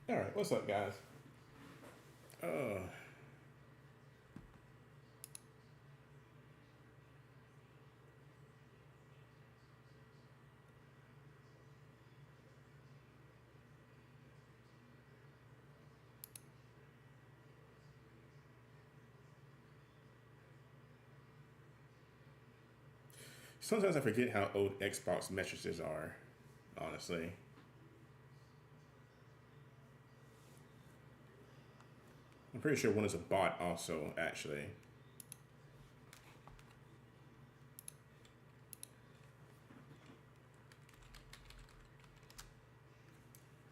All right, what's up, guys? Uh, Sometimes I forget how old Xbox mattresses are. Honestly, I'm pretty sure one is a bot. Also, actually,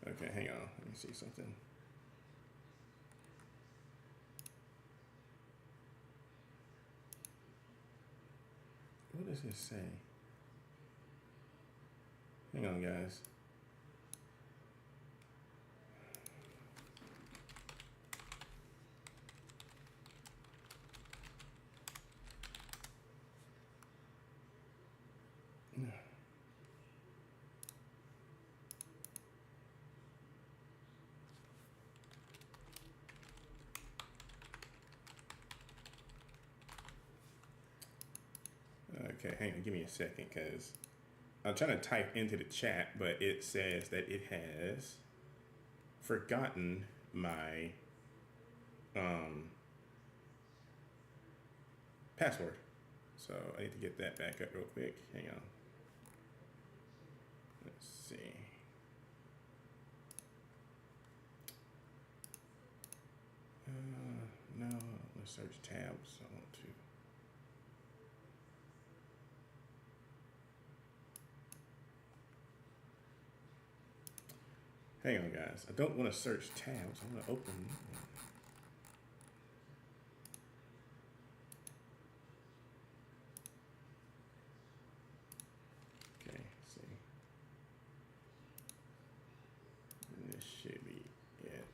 okay, hang on. Let me see something. What does this say? Hang on, guys. Okay, hang on. Give me a second, because I'm trying to type into the chat, but it says that it has forgotten my password. So I need to get that back up real quick. Hang on. Let's see. No, I'm gonna search tabs. I want to. Hang on, guys. I don't want to search tabs. I want to open. Okay, let's see. And this should be it.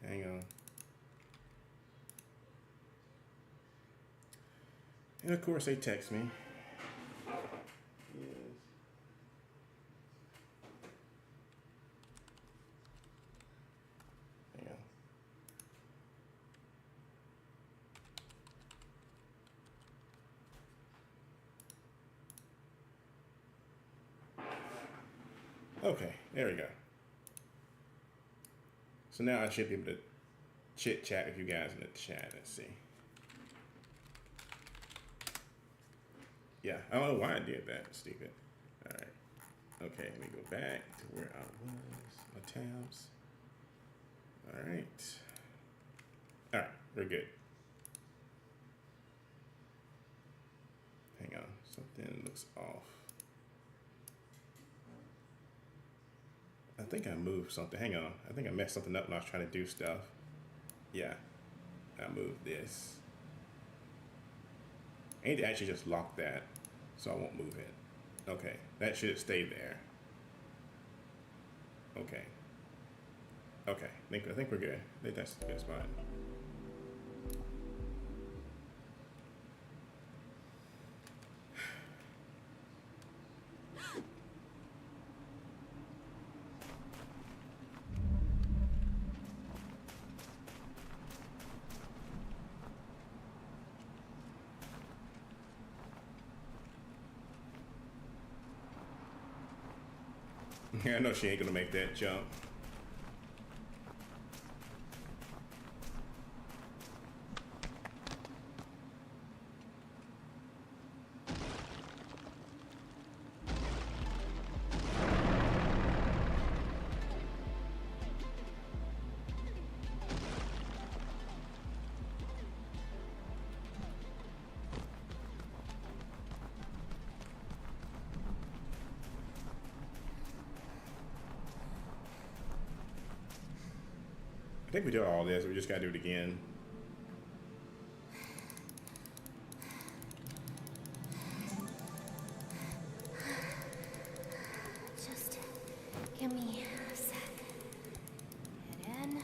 Hang on. And of course, they text me. Yes. Hang on. Okay, there we go. So now I should be able to chit chat with you guys in the chat. Let's see. Yeah, I don't know why I did that, stupid. All right. Okay, let me go back to where I was. My tabs. All right. All right, we're good. Hang on, something looks off. I think I moved something. Hang on, I think I messed something up when I was trying to do stuff. Yeah, I moved this. I need to actually just lock that so I won't move it. Okay, that should stay there. Okay. Okay, I think we're good. I think that's a good spot. Yeah, I know she ain't gonna make that jump. I think we did all this. We just gotta do it again. Just give me a sec. Get in,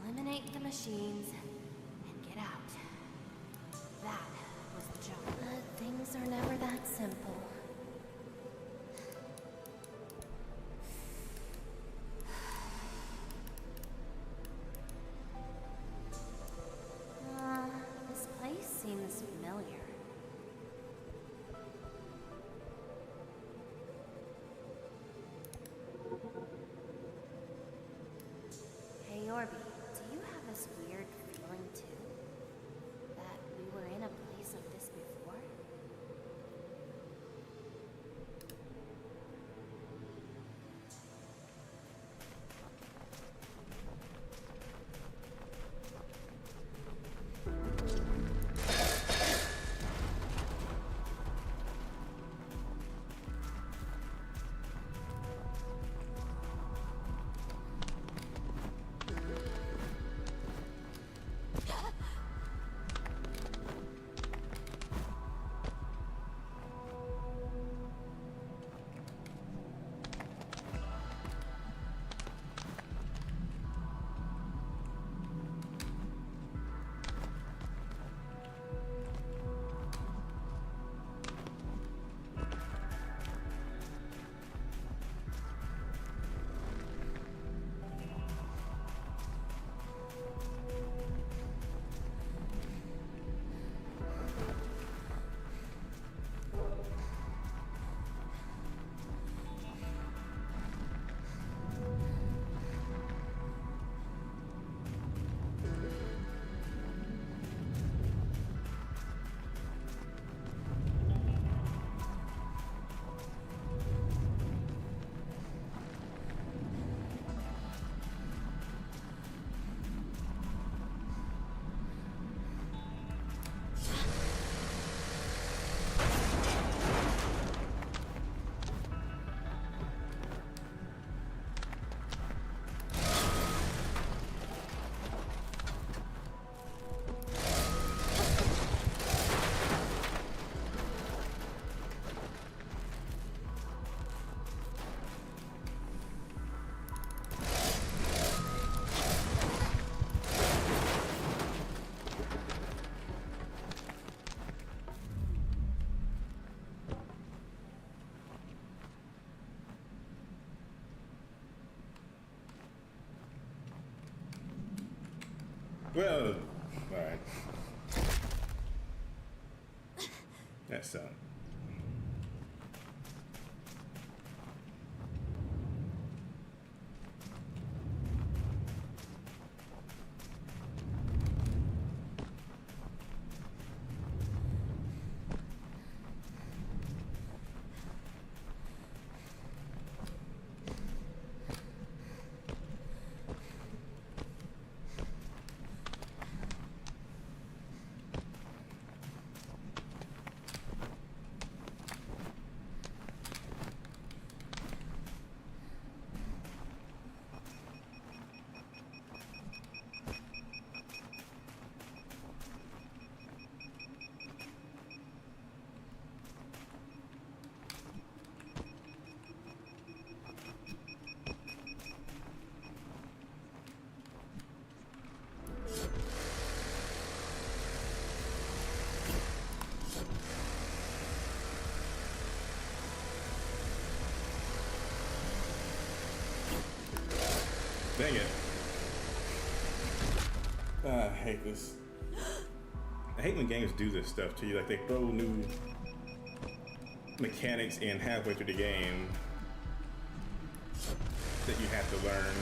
eliminate the machines, and get out. That was the Well, alright. That sucked. Dang it. I hate this. I hate when games do this stuff to you. Like they throw new mechanics in halfway through the game that you have to learn.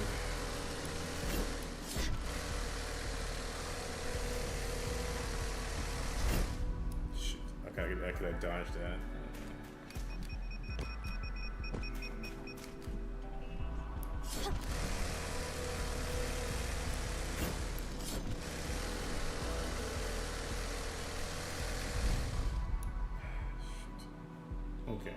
Shit. Okay, I dodged that. Okay.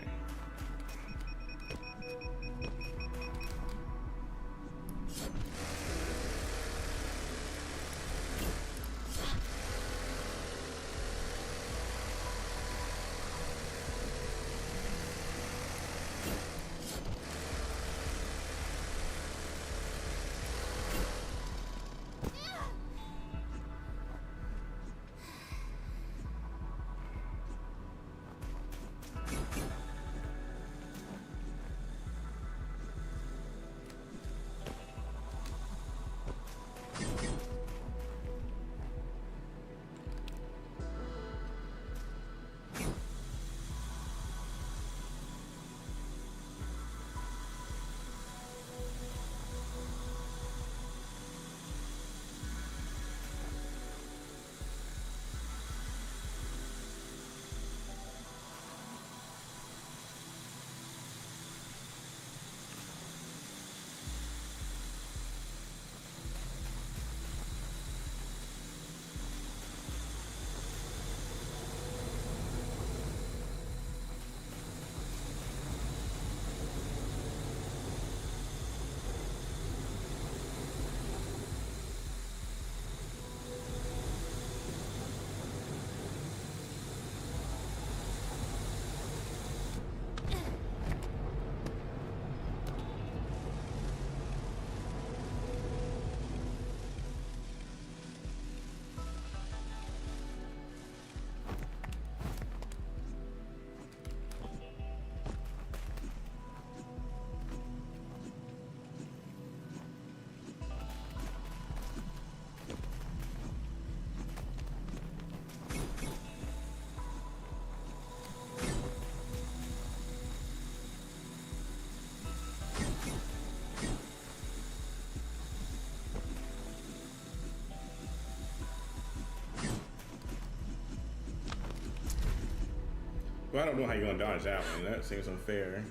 Well, I don't know how you're gonna dodge that one. That seems unfair.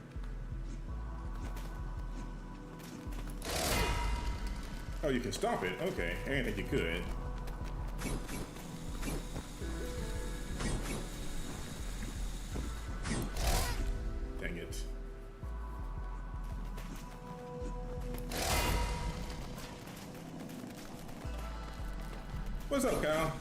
Oh, you can stop it? Okay. I didn't think you could. Dang it. What's up, Kyle?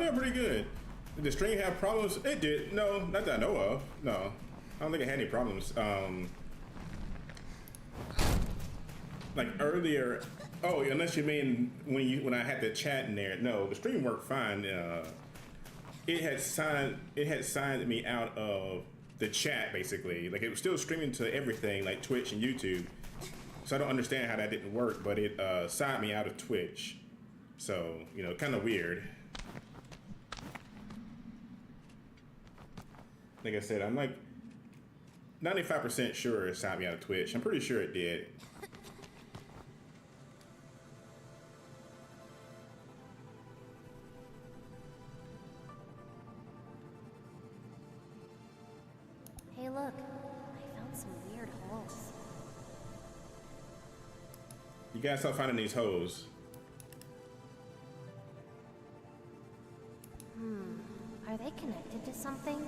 doing pretty good. Did the stream have problems? It did. No, not that I know of. No, I don't think it had any problems. Like earlier. Oh, unless you mean when I had the chat in there. No, the stream worked fine. It had signed me out of the chat basically. Like it was still streaming to everything like Twitch and YouTube. So I don't understand how that didn't work, but it signed me out of Twitch. So, you know, kind of weird. Like I said, I'm like 95% sure it signed me out of Twitch. I'm pretty sure it did. Hey, look. I found some weird holes. You gotta start finding these holes. Are they connected to something?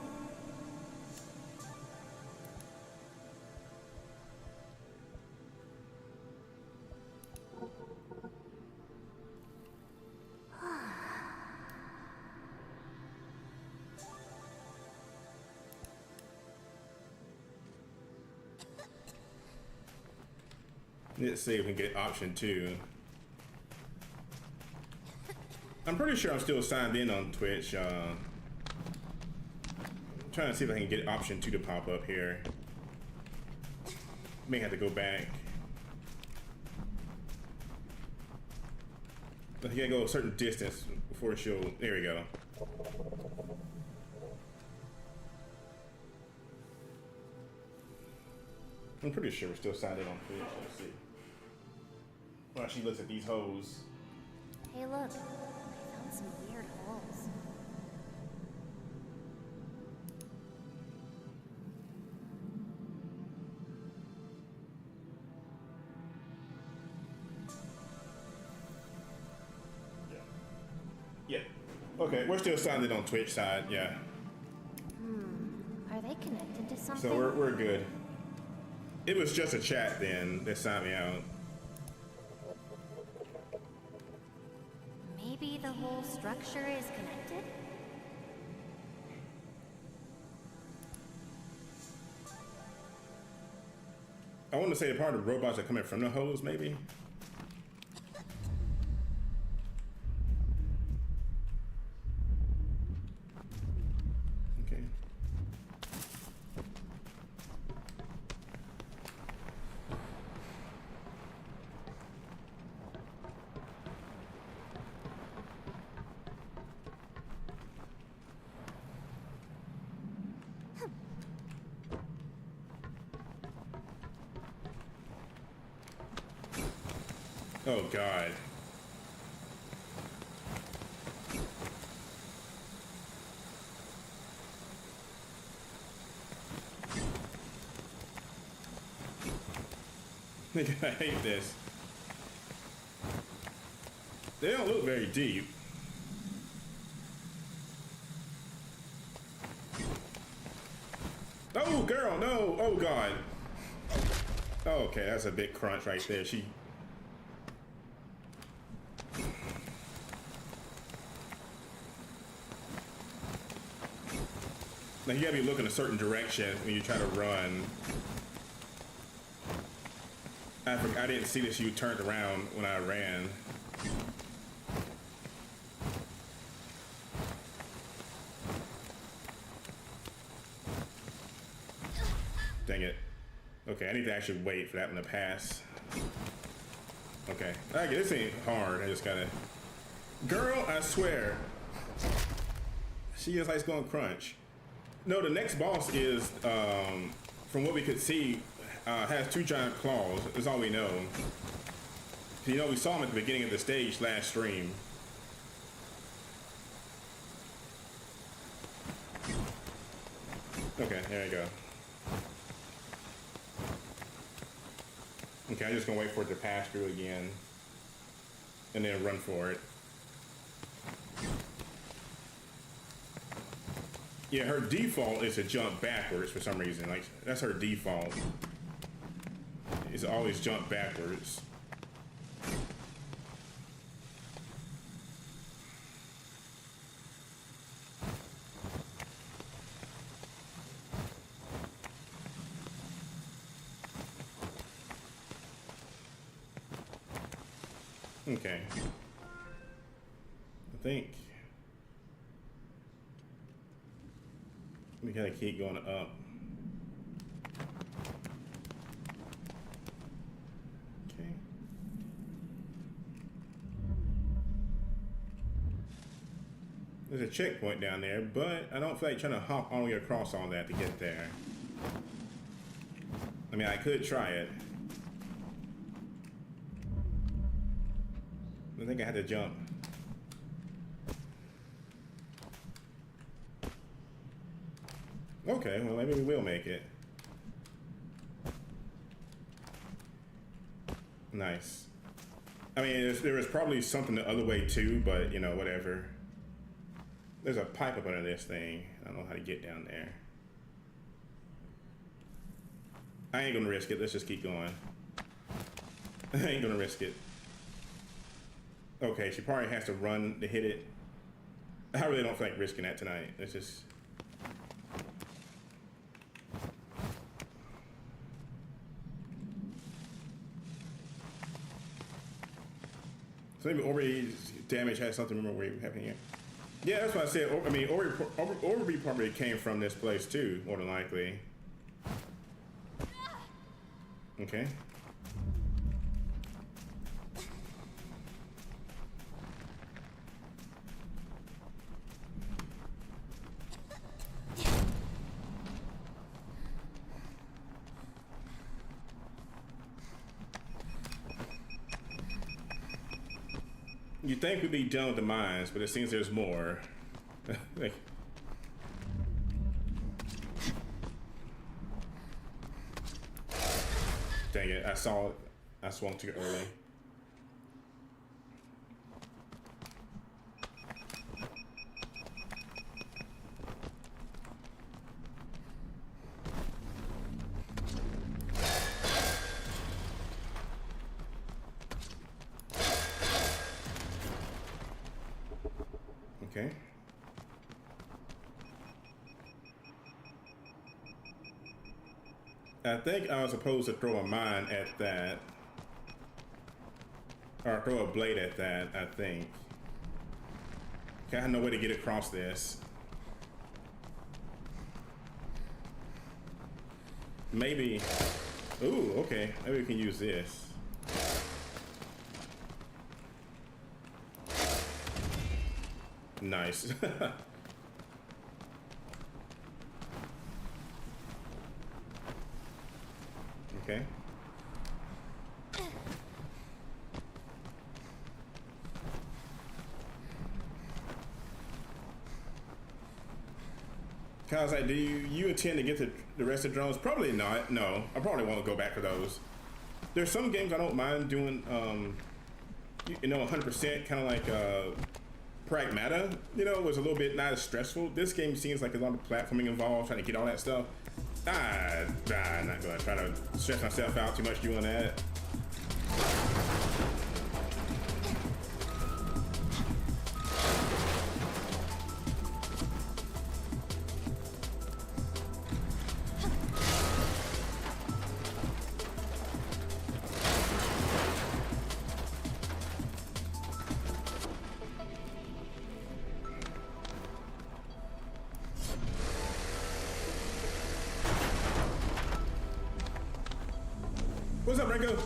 Let's see if we can get option 2. I'm pretty sure I'm still signed in on Twitch. Trying to see if I can get option 2 to pop up here. May have to go back. I gotta go a certain distance before she'll. There we go. I'm pretty sure we're still signed in on Twitch. Let's see. While she looks at these hoes. Hey, look. I found some weird holes. Yeah. Okay, we're still signed in on Twitch side, yeah. Are they connected to something? So we're good. It was just a chat then that signed me out. Maybe the whole structure is connected? I want to say the part of the robots are coming from the hose, maybe? Okay. Oh, God. Nigga, I hate this. They don't look very deep. Oh, girl, no. Oh, God. Okay, that's a big crunch right there. She... Now you gotta be looking a certain direction when you try to run. I didn't see that you turned around when I ran. Dang it. Okay, I need to actually wait for that one to pass. Okay, this ain't hard. I just gotta... Girl, I swear. She just likes going crunch. No, the next boss is, from what we could see, has 2 giant claws. That's all we know. You know, we saw him at the beginning of the stage last stream. Okay, there you go. Okay, I'm just gonna wait for it to pass through again. And then run for it. Yeah, her default is to jump backwards for some reason. Like, that's her default. Is always jump backwards. Okay. I think we gotta keep going up. Okay. There's a checkpoint down there, but I don't feel like trying to hop all the way across all that to get there. I mean, I could try it. I think I had to jump. Okay, well maybe we will make it. Nice. I mean, there was probably something the other way too, but you know, whatever. There's a pipe up under this thing. I don't know how to get down there. I ain't gonna risk it. Let's just keep going. I ain't gonna risk it. Okay, she probably has to run to hit it. I really don't feel like risking that tonight. Let's just... So maybe Ori's damage has something to remember what happened here. Yeah, that's what I said. I mean, Ori probably came from this place too, more than likely. Okay. You'd think we'd be done with the mines, but it seems there's more. Like, dang it, I saw it. I swung too early. Okay. I think I was supposed to throw a mine at that. Or throw a blade at that, I think. Okay, I have no way to get across this. Maybe. Ooh, okay. Maybe we can use this. Nice. Okay. I was like, do you intend to get the rest of the drones? Probably not. No, I probably won't go back to those. There's some games I don't mind doing, you know, 100%, kind of like Pragmata. You know, it was a little bit not as stressful. This game seems like there's a lot of platforming involved, trying to get all that stuff. I'm not gonna try to stress myself out too much doing that. What's up, Ringo?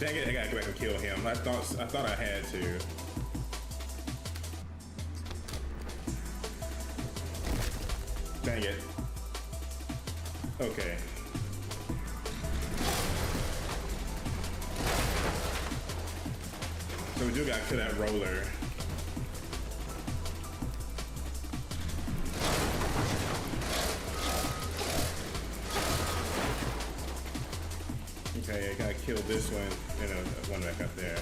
Dang it, I gotta go back and kill him. I thought I had to. Dang it. Okay. So we do gotta kill that roller. Okay, I gotta kill this one and one back up there.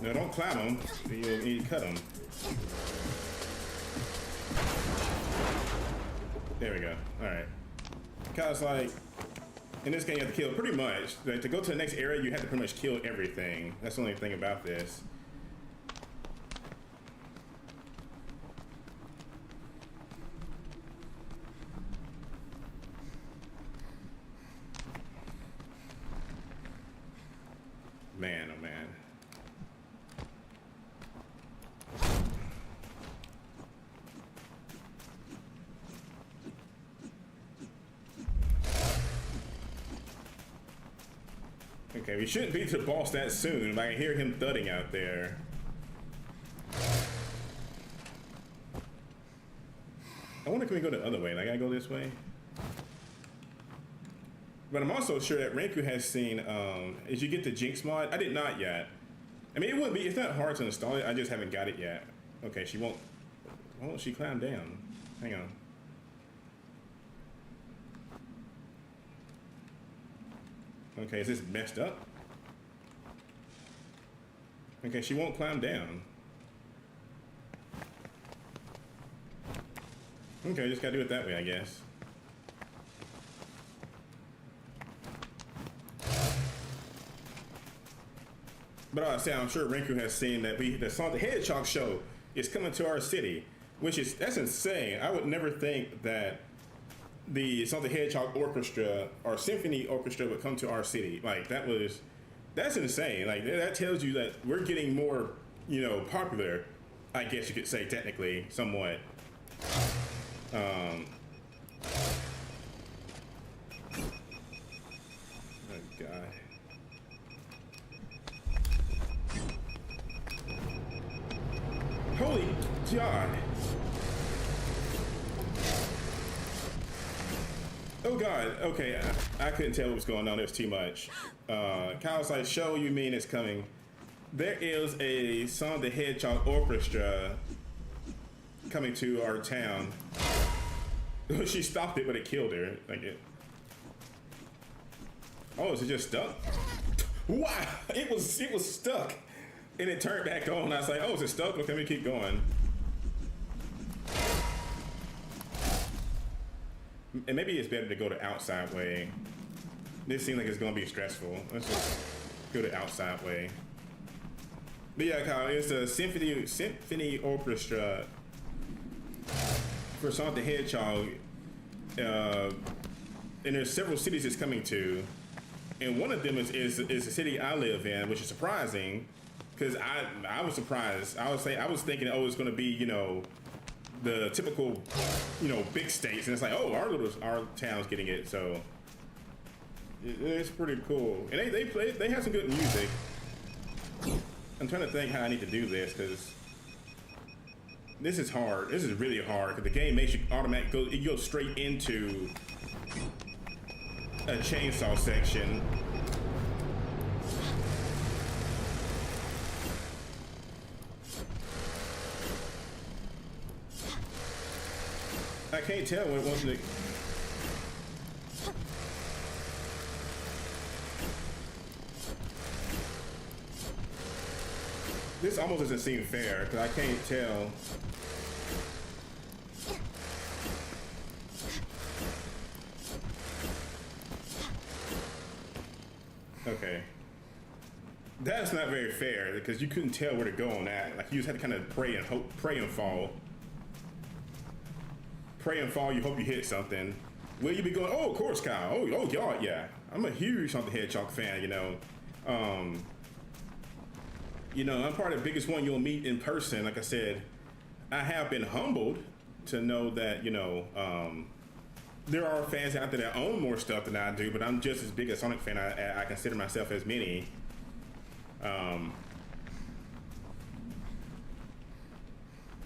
No, don't climb them. You cut them. There we go. All right. Cause like in this game, you have to kill pretty much. Like, to go to the next area, you have to pretty much kill everything. That's the only thing about this. Man, oh man. Okay, we shouldn't beat the boss that soon, but I can hear him thudding out there. I wonder, can we go the other way? Like, I gotta go this way? But I'm also sure that Renku has seen, as you get the Jinx mod, I did not yet. I mean, it wouldn't be, it's not hard to install it, I just haven't got it yet. Okay, she won't, why won't she climb down? Hang on. Okay, is this messed up? Okay, she won't climb down. Okay, just gotta do it that way, I guess. But I'm sure Renku has seen that the Sonic the Hedgehog show is coming to our city, that's insane. I would never think that the Sonic the Hedgehog orchestra or symphony orchestra would come to our city. Like, that's insane. Like, that tells you that we're getting more, popular, I guess you could say, technically, somewhat. Oh God. Holy God. Oh God, okay, I couldn't tell what was going on, there's too much. Kyle's like, show you mean it's coming. There is a Sonic the Hedgehog orchestra coming to our town. She stopped it, but it killed her. Oh, is it just stuck? Wow, it was stuck. And it turned back on. I was like, oh, is it stuck? Okay, let me keep going. And maybe it's better to go the outside way. This seems like it's gonna be stressful. Let's just go the outside way. But yeah, Kyle, it's a symphony orchestra for Sonic the Hedgehog. And there's several cities it's coming to. And one of them is the city I live in, which is surprising. Because I was surprised. I was thinking, oh, it's going to be, the typical, big states. And it's like, oh, our town's getting it. So it's pretty cool. And they have some good music. I'm trying to think how I need to do this, because this is hard. This is really hard, because the game makes you automatically go straight into a chainsaw section. I can't tell when it wants to. This almost doesn't seem fair, because I can't tell. Okay. That's not very fair, because you couldn't tell where to go on that. Like, you just had to kind of pray and hope, pray and fall. Pray and fall, you hope you hit something. Will you be going, oh, of course, Kyle. Oh, God, yeah. I'm a huge Sonic the Hedgehog fan, I'm part of the biggest one you'll meet in person. Like I said, I have been humbled to know that, there are fans out there that own more stuff than I do, but I'm just as big a Sonic fan. I consider myself as many.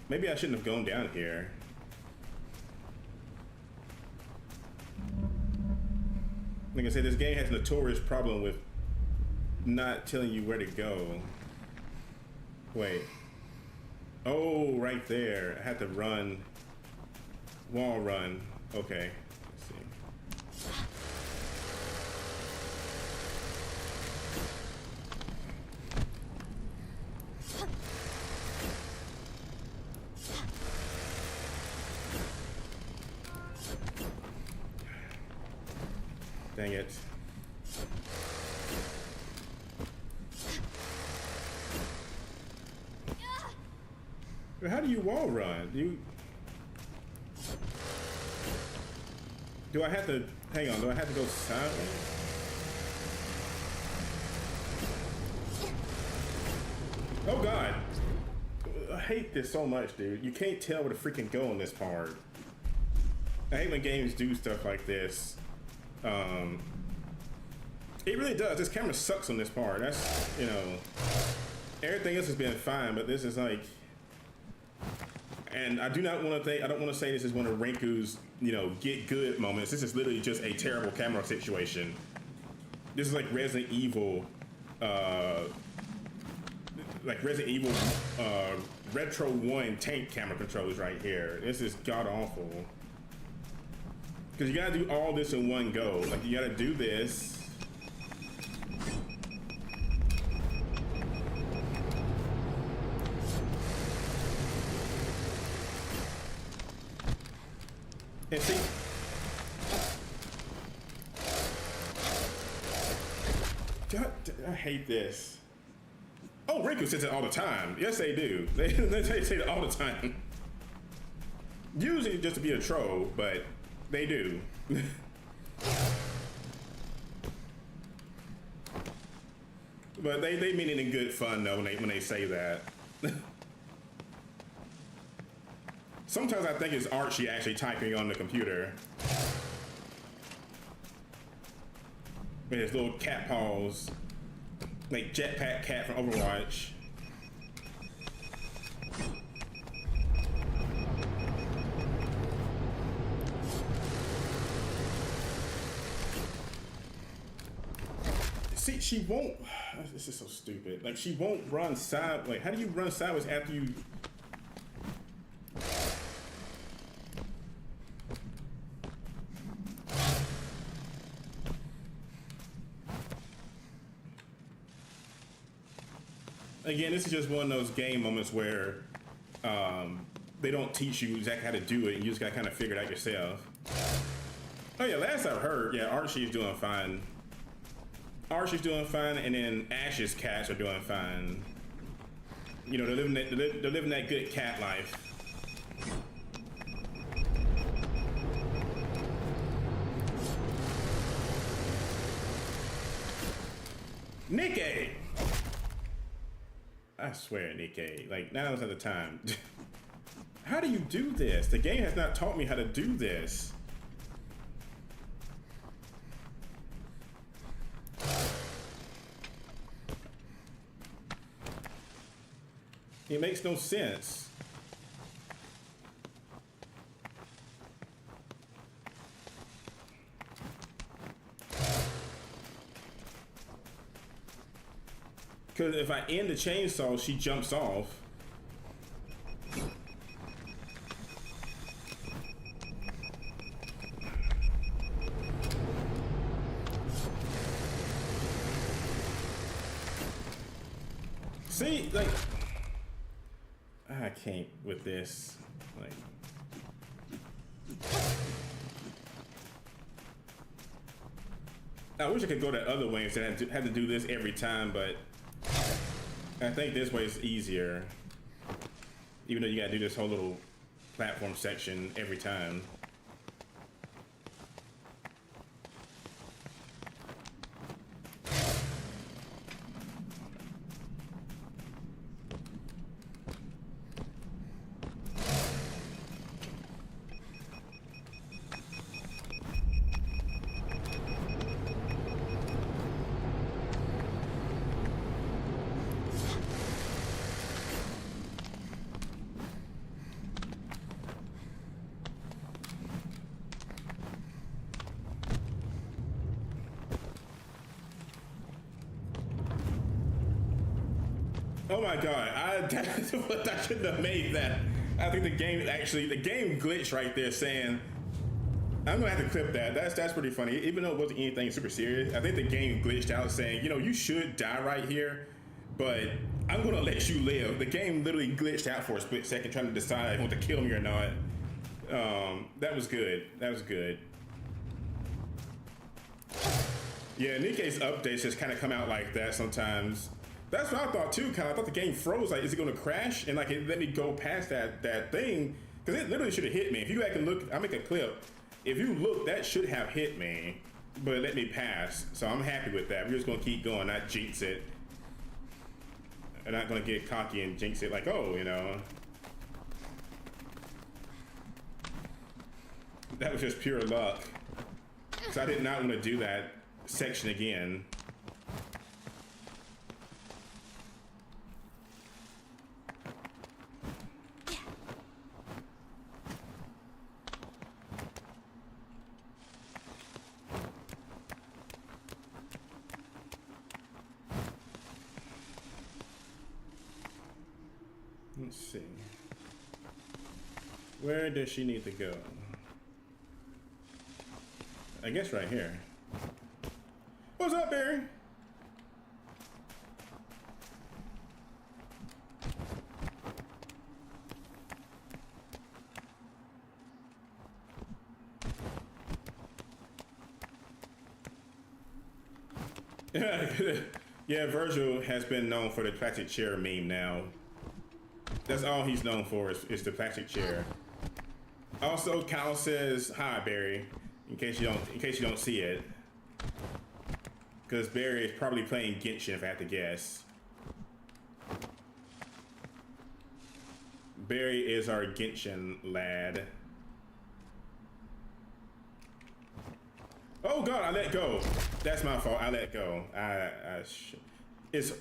Maybe I shouldn't have gone down here. Like I said, this game has a notorious problem with not telling you where to go. Wait. Oh, right there. I had to run. Wall run. Okay. Let's see. Dang it. How do you wall run? Do I have to, hang on, do I have to go sideways? Oh God. I hate this so much, dude. You can't tell where to freaking go in this part. I hate when games do stuff like this. It really does. This camera sucks on this part. That's, you know, everything else has been fine, but this is like, and I do not want to think, I don't want to say this is one of Rinku's, you know, get good moments. This is literally just a terrible camera situation. This is like Resident Evil, Retro 1 tank camera controls right here. This is god awful. Because you gotta do all this in one go. Like, you gotta do this. And see, I hate this. Oh, Rinku says it all the time. Yes, they do. They say it all the time. Usually just to be a troll, but they do. But they mean it in good fun though when they say that. Sometimes I think it's Archie actually typing on the computer. With his little cat paws. Like Jetpack Cat from Overwatch. See, she won't. This is so stupid. Like, she won't run side. Like, how do you run sideways after you? Again, this is just one of those game moments where they don't teach you exactly how to do it, and you just gotta kind of figure it out yourself. Oh yeah, last I've heard, yeah, Archie's doing fine. Archie's doing fine, and then Ash's cats are doing fine. You know, they're living that good cat life. Nikkei! I swear, Nikkei, like, now's not the time. How do you do this? The game has not taught me how to do this. It makes no sense. Because if I end the chainsaw, she jumps off. See, like, I can't with this. Like, I wish I could go that other way instead of had to do this every time, but I think this way is easier. Even though you gotta do this whole little platform section every time. Oh my god, I shouldn't have made that. I think the game glitched right there saying, I'm gonna have to clip that. That's pretty funny. Even though it wasn't anything super serious, I think the game glitched out saying, you know, you should die right here, but I'm gonna let you live. The game literally glitched out for a split second trying to decide if it want to kill me or not. That was good. That was good. Yeah, Nikke's updates just kind of come out like that sometimes. That's what I thought too. Kind of, I thought the game froze. Like, is it going to crash? And like, it let me go past that thing because it literally should have hit me. If you go back and look, I'll make a clip. If you look, that should have hit me, but it let me pass. So I'm happy with that. We're just going to keep going, not jinx it. I'm not going to get cocky and jinx it like, oh, you know. That was just pure luck. So I did not want to do that section again. Let's see. Where does she need to go? I guess right here. What's up, Barry? Yeah, Virgil has been known for the plastic chair meme now. That's all he's known for is the plastic chair. Also, Kyle says hi, Barry. In case you don't see it, because Barry is probably playing Genshin, if I had to guess. Barry is our Genshin lad. Oh God, I let go. That's my fault. I let go. It's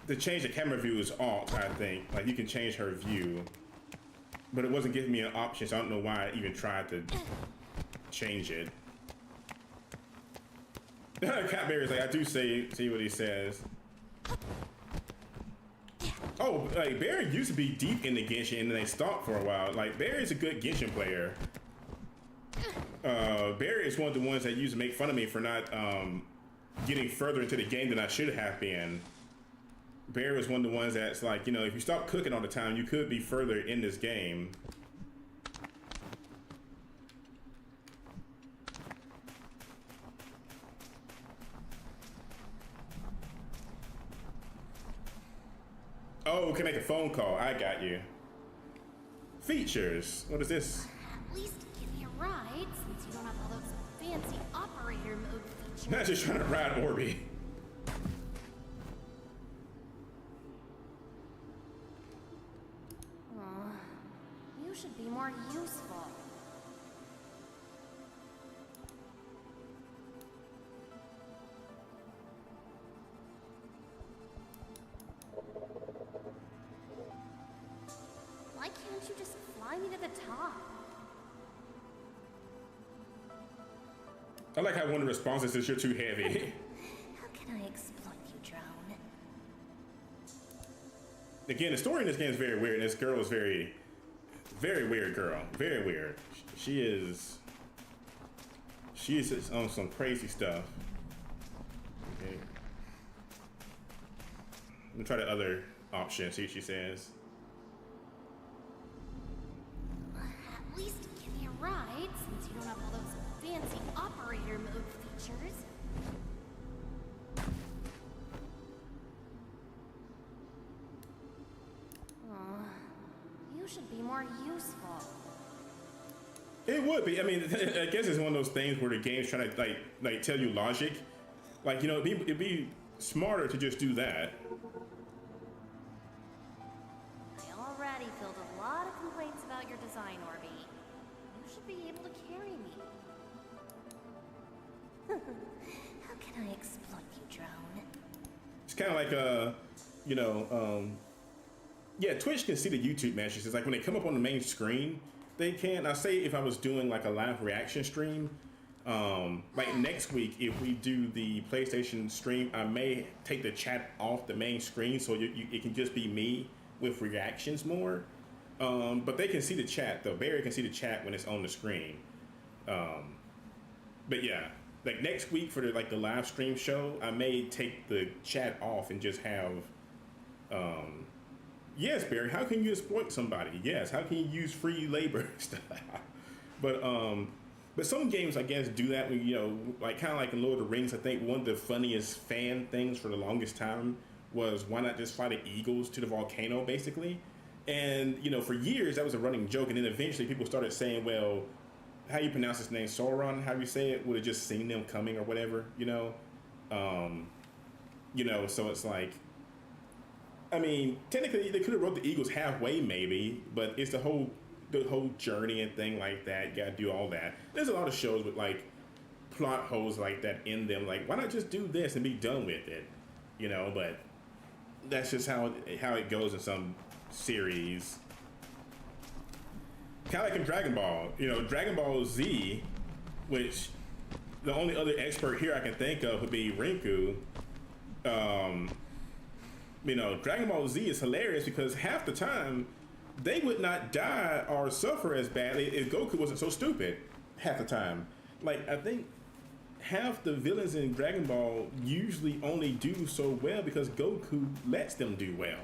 to change the camera view is alt. I think like you can change her view, but it wasn't giving me an option, so I don't know why I even tried to change it. Catberry's like, I do see what he says. Oh, like Barry used to be deep in the Genshin and then they stopped for a while. Like Barry's a good Genshin player. Barry is one of the ones that used to make fun of me for not getting further into the game than I should have been. Barry was one of the ones that's like, you know, if you stop cooking all the time, you could be further in this game. Oh, can make a phone call. I got you. Features. What is this? At least give me a ride, since you don't have all those fancy operator mode features. Not just trying to ride Orby. You should be more useful. Why can't you just fly me to the top? I like how one of the responses is you're too heavy. How can I exploit you, drone? Again, the story in this game is very weird. This girl is very weird girl. Very weird. She is on some crazy stuff. Okay. Let me try the other option, see what she says. At least give me a ride, since you don't have all those fancy operator mode features. You should be more useful. It would be. I mean, I guess it's one of those things where the game's trying to like tell you logic. Like, you know, it'd be smarter to just do that. I already filled a lot of complaints about your design, Orby. You should be able to carry me. How can I exploit you, drone? It's kind of like you know, yeah, Twitch can see the YouTube matches. It's like when they come up on the main screen, they can. I say if I was doing like a live reaction stream, like next week, if we do the PlayStation stream, I may take the chat off the main screen so it can just be me with reactions more. But they can see the chat though. Barry can see the chat when it's on the screen. But yeah, like next week for the live stream show, I may take the chat off and just have. Yes, Barry, how can you exploit somebody? Yes, how can you use free labor stuff? But But some games, I guess, do that. You know, like kind of like in Lord of the Rings. I think one of the funniest fan things for the longest time was why not just fly the eagles to the volcano, basically. And you know, for years that was a running joke, and then eventually people started saying, "Well, how you pronounce his name, Sauron? How you say it? Would have just seen them coming or whatever." Um, so it's like, I mean, technically they could have wrote the eagles halfway, maybe, but it's the whole journey and thing like that. You gotta do all that. There's a lot of shows with like plot holes like that in them. Like, why not just do this and be done with it? But that's just how it goes in some series. Kind of like in Dragon Ball. Dragon Ball Z, which the only other expert here I can think of would be Rinku. Dragon Ball Z is hilarious because half the time they would not die or suffer as badly if Goku wasn't so stupid. Half the time. Like, I think half the villains in Dragon Ball usually only do so well because Goku lets them do well.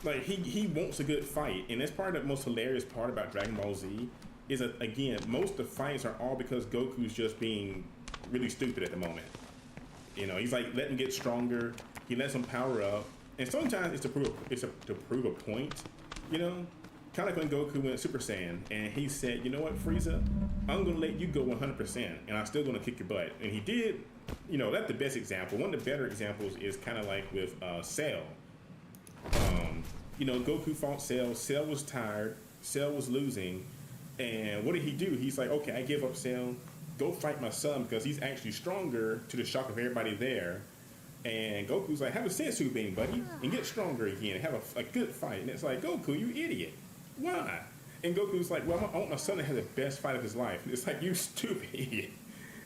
Like he wants a good fight, and that's part of the most hilarious part about Dragon Ball Z is that, again, most of the fights are all because Goku's just being really stupid at the moment. He's like letting him get stronger. He lets him power up, and sometimes it's to prove a point. Kind of like when Goku went Super Saiyan, and he said, "You know what, Frieza, I'm gonna let you go 100%, and I'm still gonna kick your butt." And he did. That's the best example. One of the better examples is kind of like with Cell. Goku fought Cell. Cell was tired. Cell was losing, and what did he do? He's like, "Okay, I give up, Cell. Go fight my son because he's actually stronger." To the shock of everybody there. And Goku's like, "Have a sensu bean, buddy, and get stronger again. Have a good fight." And it's like, "Goku, you idiot. Why?" And Goku's like, "Well, I want my son to have the best fight of his life." And it's like, "You stupid idiot."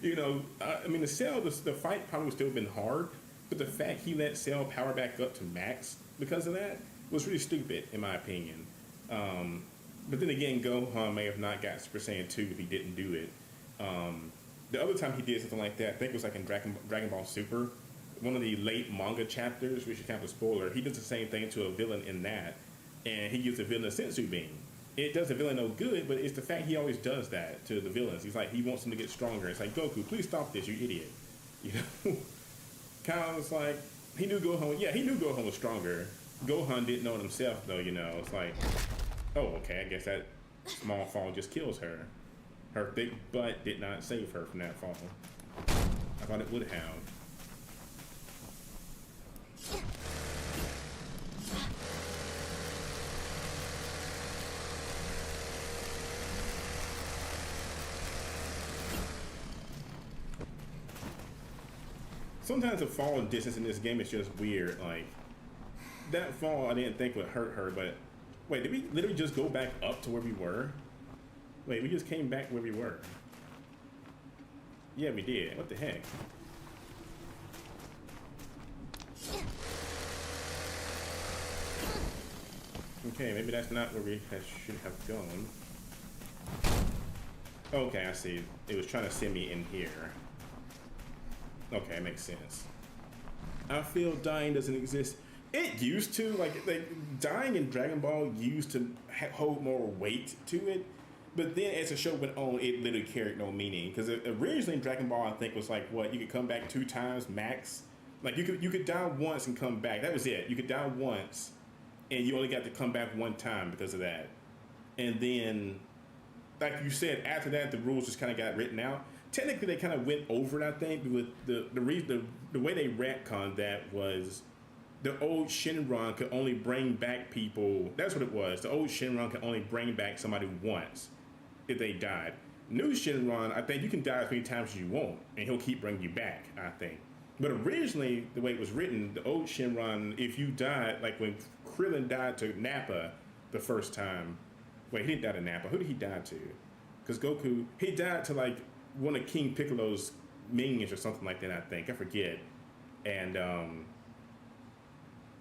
The Cell, the fight probably would still have been hard, but the fact he let Cell power back up to max because of that was really stupid, in my opinion. But then again, Gohan may have not got Super Saiyan 2 if he didn't do it. The other time he did something like that, I think it was like in Dragon Ball Super, one of the late manga chapters, which is kind of a spoiler. He does the same thing to a villain in that, and he gives the villain a sensu bean. It does the villain no good, but it's the fact he always does that to the villains. He's like, he wants them to get stronger. It's like, "Goku, please stop this, you idiot." Kind of like, he knew Gohan. Yeah, he knew Gohan was stronger. Gohan didn't know it himself, though. It's like, oh, okay, I guess that small fall just kills her. Her big butt did not save her from that fall. I thought it would have. Sometimes the fall distance in this game is just weird. Like, that fall I didn't think would hurt her, but wait, did we literally just go back up to where we were? Wait, we just came back where we were. Yeah, we did. What the heck? Okay, maybe that's not where we should have gone. Okay, I see. It was trying to send me in here. Okay, it makes sense. I feel dying doesn't exist. It used to. Like dying in Dragon Ball used to hold more weight to it. But then as the show went on, it literally carried no meaning. Because originally in Dragon Ball, I think was like, what, you could come back 2 times max? Like you could die once and come back. That was it. You could die once and you only got to come back 1 time because of that. And then, like you said, after that, the rules just kind of got written out. Technically, they kind of went over it, I think, with the way they retconned that was the old Shenron could only bring back people. That's what it was. The old Shenron could only bring back somebody once if they died. New Shenron, I think you can die as many times as you want, and he'll keep bringing you back, I think. But originally, the way it was written, the old Shenron, if you died, like when Krillin died to Nappa the first time. Wait, he didn't die to Nappa. Who did he die to? Because Goku, he died to like one of King Piccolo's minions or something like that, I think. I forget. And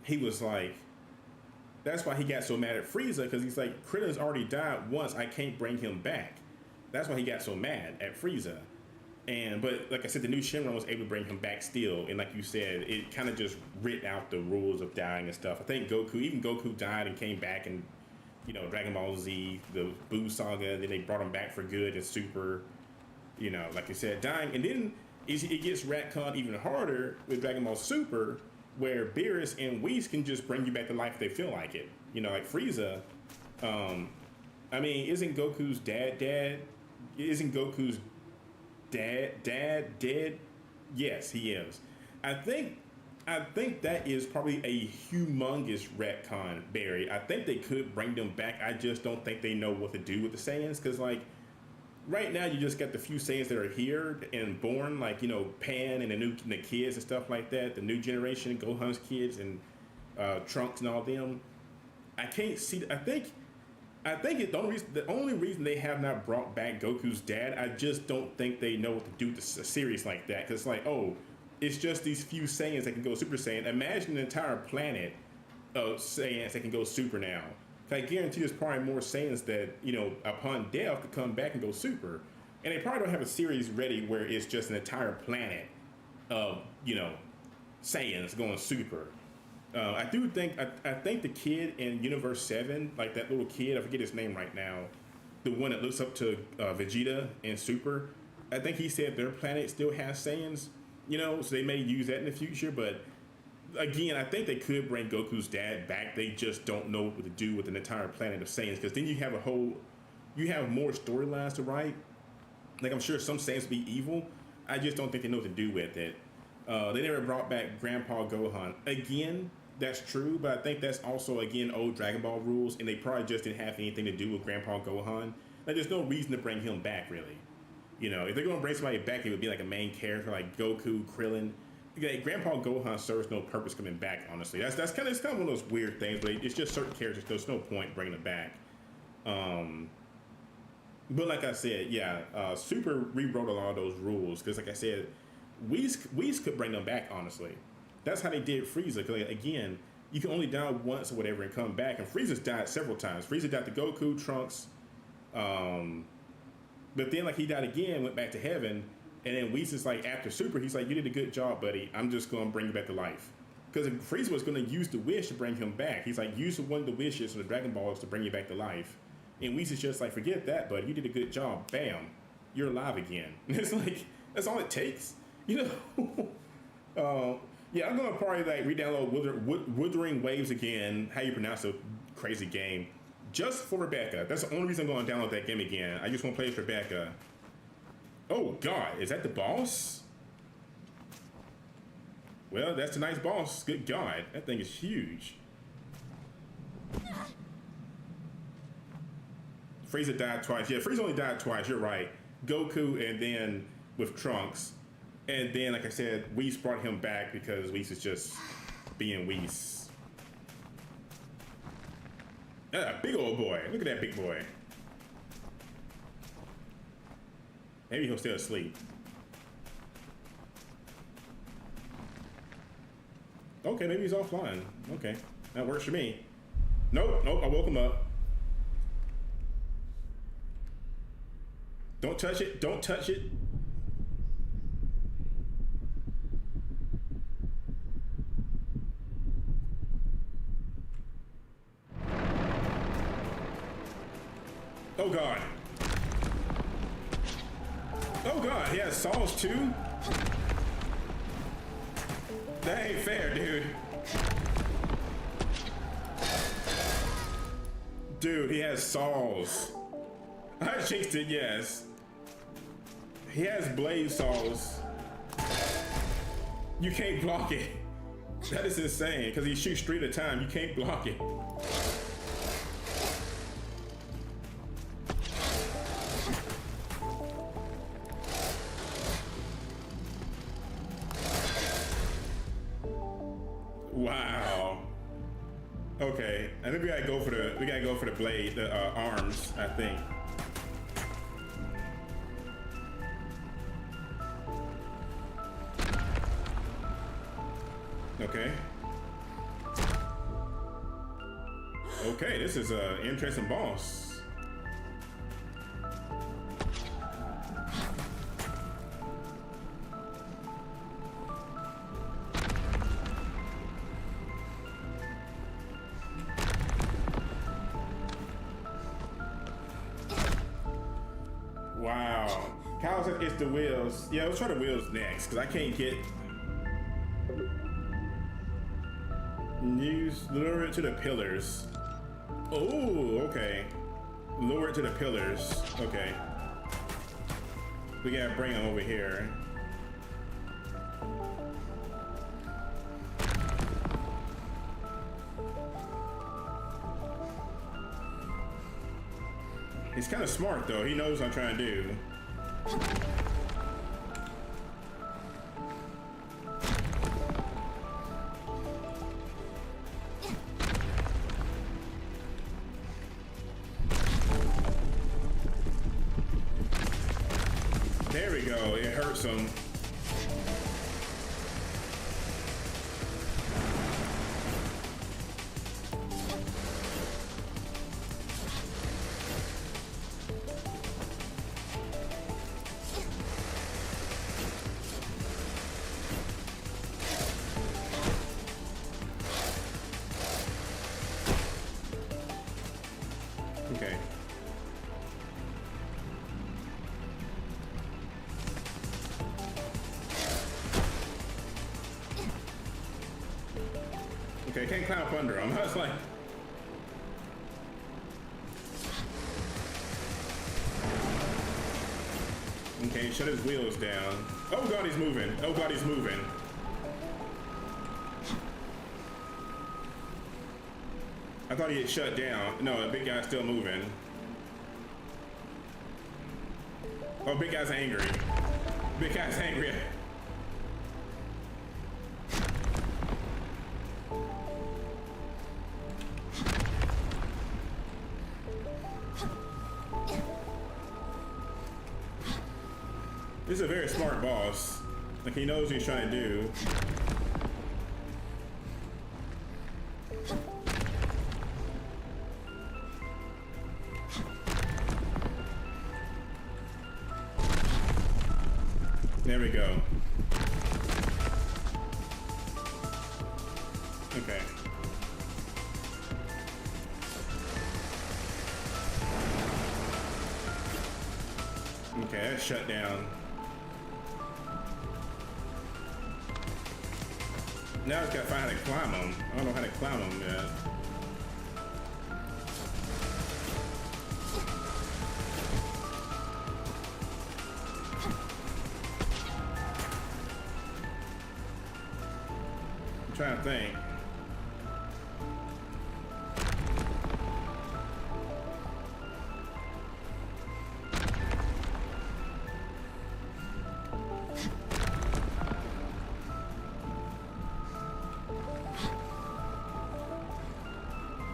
he was like, that's why he got so mad at Frieza, because he's like, Krillin's already died once, I can't bring him back. That's why he got so mad at Frieza. But like I said, the new Shenron was able to bring him back still, and like you said, it kind of just writ out the rules of dying and stuff. I think even Goku died and came back, and you know, Dragon Ball Z, the Buu saga. Then they brought him back for good in Super. You know, like I said, dying, and then it gets retconned even harder with Dragon Ball Super, where Beerus and Whis can just bring you back to life if they feel like it. You know, like Frieza. I mean, isn't Goku's dad dead? Isn't Goku's dad dead? Yes, he is. I think that is probably a humongous retcon, Barry. I think they could bring them back. I just don't think they know what to do with the Saiyans, because like right now you just got the few Saiyans that are here and born, like, you know, Pan and the kids and stuff like that, the new generation, Gohan's kids and Trunks and all them. I can't see. I think the only reason they have not brought back Goku's dad, I just don't think they know what to do with a series like that. Because like, oh, it's just these few Saiyans that can go Super Saiyan. Imagine an entire planet of Saiyans that can go Super now. I guarantee there's probably more Saiyans that, you know, upon death could come back and go Super. And they probably don't have a series ready where it's just an entire planet of, you know, Saiyans going Super. I think the kid in Universe 7, like that little kid, I forget his name right now, the one that looks up to Vegeta in Super, I think he said their planet still has Saiyans, you know, so they may use that in the future. But again, I think they could bring Goku's dad back. They just don't know what to do with an entire planet of Saiyans, because then you have more storylines to write. Like, I'm sure some Saiyans will be evil. I just don't think they know what to do with it. They never brought back Grandpa Gohan. Again, that's true, but I think that's also, again, old Dragon Ball rules, and they probably just didn't have anything to do with Grandpa Gohan. Like, there's no reason to bring him back, really. You know, if they're going to bring somebody back, it would be like a main character like Goku, Krillin. Like, Grandpa Gohan serves no purpose coming back, honestly. It's kind of one of those weird things, but it's just certain characters, there's no point bringing them back. But like I said, yeah, Super rewrote a lot of those rules, because like I said, Whis could bring them back, honestly. That's how they did Frieza. Because again, you can only die once or whatever and come back. And Frieza's died several times. Frieza died to Goku, Trunks. But then, like, he died again, went back to heaven. And then Whis is like, after Super, he's like, you did a good job, buddy. I'm just going to bring you back to life. Because Frieza was going to use the wish to bring him back. He's like, use one of the wishes of the Dragon Balls to bring you back to life. And Whis is just like, forget that, buddy. You did a good job. Bam. You're alive again. It's like, that's all it takes. You know? Yeah, I'm gonna probably like re-download Wuthering Waves again, how you pronounce a crazy game, just for Rebecca. That's the only reason I'm gonna download that game again. I just want to play with Rebecca. Oh God, is that the boss? Well, that's a nice boss. Good God, that thing is huge. Frieza died twice. Yeah, Frieza only died twice. You're right. Goku and then with Trunks. And then, like I said, Whis brought him back because Whis is just being Whis. Big old boy. Look at that big boy. Maybe he'll stay asleep. Okay, maybe he's offline. Okay, that works for me. Nope, I woke him up. Don't touch it. Don't touch it. Oh God. Oh God, he has saws too? That ain't fair, dude. Dude, he has saws. I jinxed it, yes. He has blade saws. You can't block it. That is insane, because he shoots 3 at a time. You can't block it. Wow. Okay, I think we gotta go for the blade, the arms, I think. Okay. Okay, this is an interesting boss. Wow. Kyle said it's the wheels. Yeah, let's try the wheels next, because I can't get... Lure it to the pillars. Oh, okay. Lure it to the pillars. Okay. We gotta bring them over here. He's kind of smart though. He knows what I'm trying to do. There we go. It hurts him. Okay. Okay, can't climb up under him. I was like... Okay, shut his wheels down. Oh god, he's moving. Oh god, he's moving. I thought he had shut down. No, the big guy's still moving. Oh, big guy's angry. Big guy's angry. This is a very smart boss. Like, he knows what he's trying to do. There we go. Okay. Okay, that's shut down. Now it's gotta find how to climb them. I don't know how to climb them yet. I'm trying to think.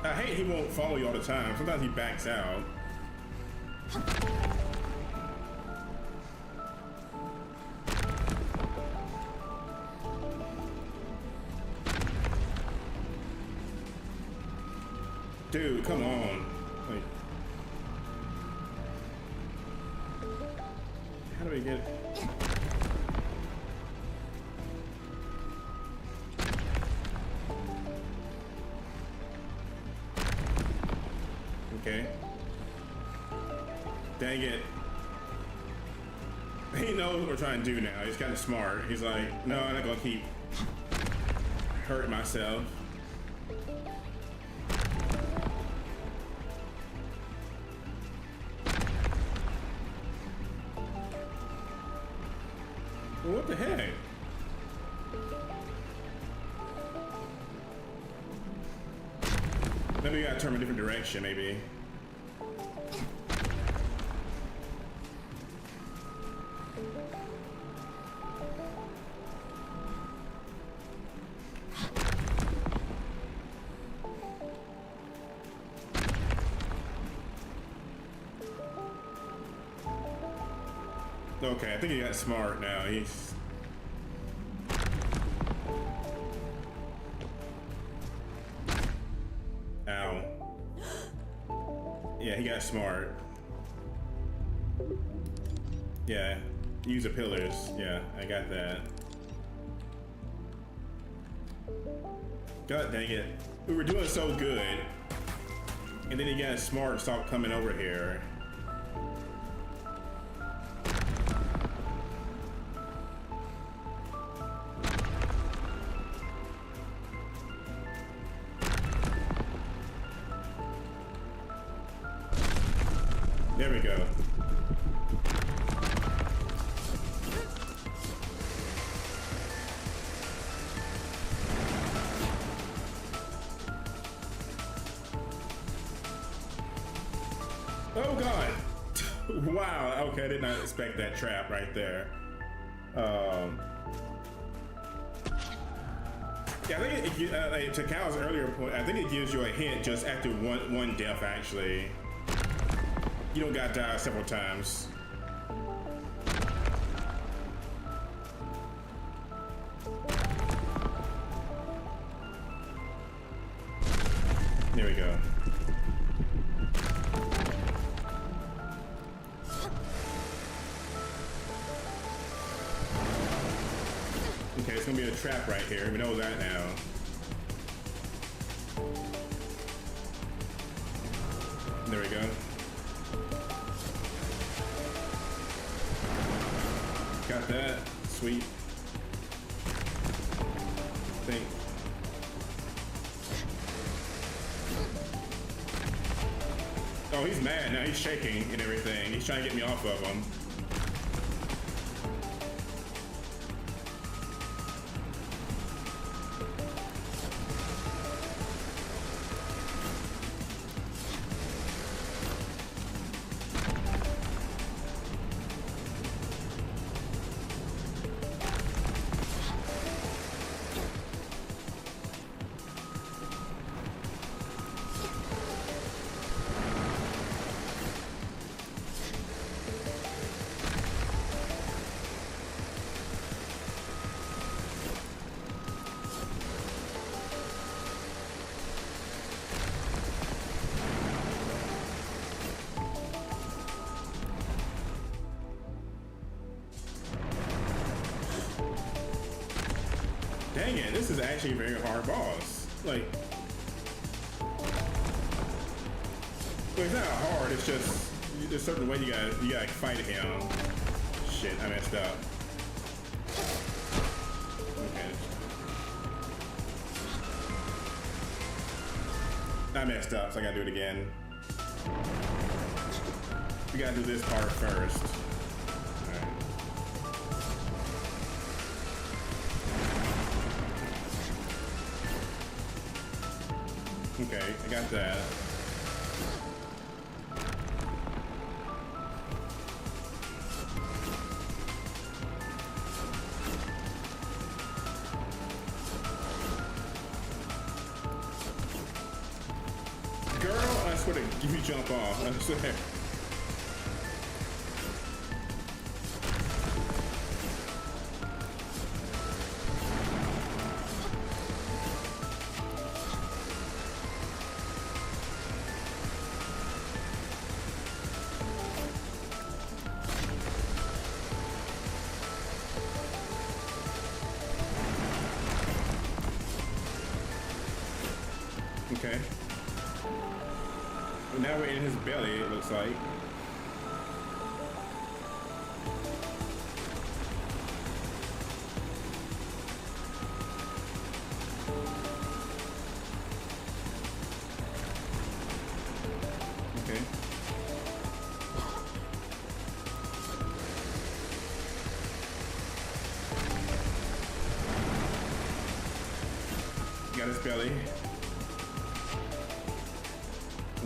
I hate he won't follow you all the time. Sometimes he backs out. Dude, come on. Like, how do we get... Okay. Dang it. He knows what we're trying to do now. He's kind of smart. He's like, no, I'm not gonna keep hurting myself. Well, what the heck? Maybe we gotta turn a different direction, maybe. Okay, I think he got smart now. He's... Ow. Yeah, he got smart. Yeah, use the pillars. Yeah, I got that. God dang it. We were doing so good. And then he got smart and stopped coming over here. There we go. Oh God! Wow. Okay, I did not expect that trap right there. Yeah, I think like, to Cal's earlier point, I think it gives you a hint just after one death. Actually, you don't got to die several times. There we go. Okay, it's gonna be a trap right here. We know that now. There we go. Got that. Sweet. Think. Oh, he's mad now. He's shaking and everything. He's trying to get me off of him. Dang it, this is actually a very hard boss. Like, well, it's not hard, it's just, there's a certain way you gotta fight him. Shit, I messed up. Okay. I messed up, so I gotta do it again. We gotta do this part first. Okay, I got that. Girl, I swear to give you jump off. I swear. Okay. Well, now we're in his belly, it looks like. Okay. Got his belly.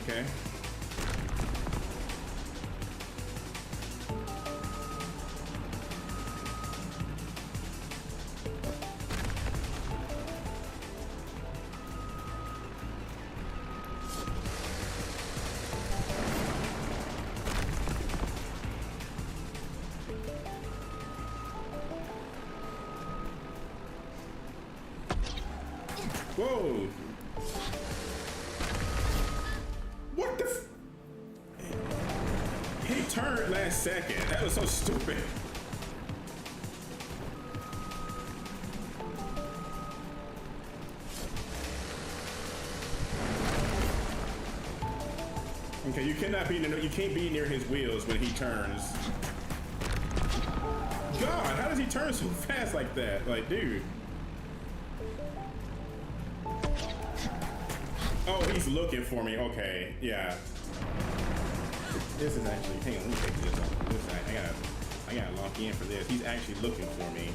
Okay. Whoa. What the f— he turned last second. That was so stupid. Okay, you cannot be near, you can't be near his wheels when he turns. God, how does he turn so fast like that? Like, dude. Oh, he's looking for me. Okay, yeah. This is actually, hang on, let me take this off. I gotta lock in for this. He's actually looking for me.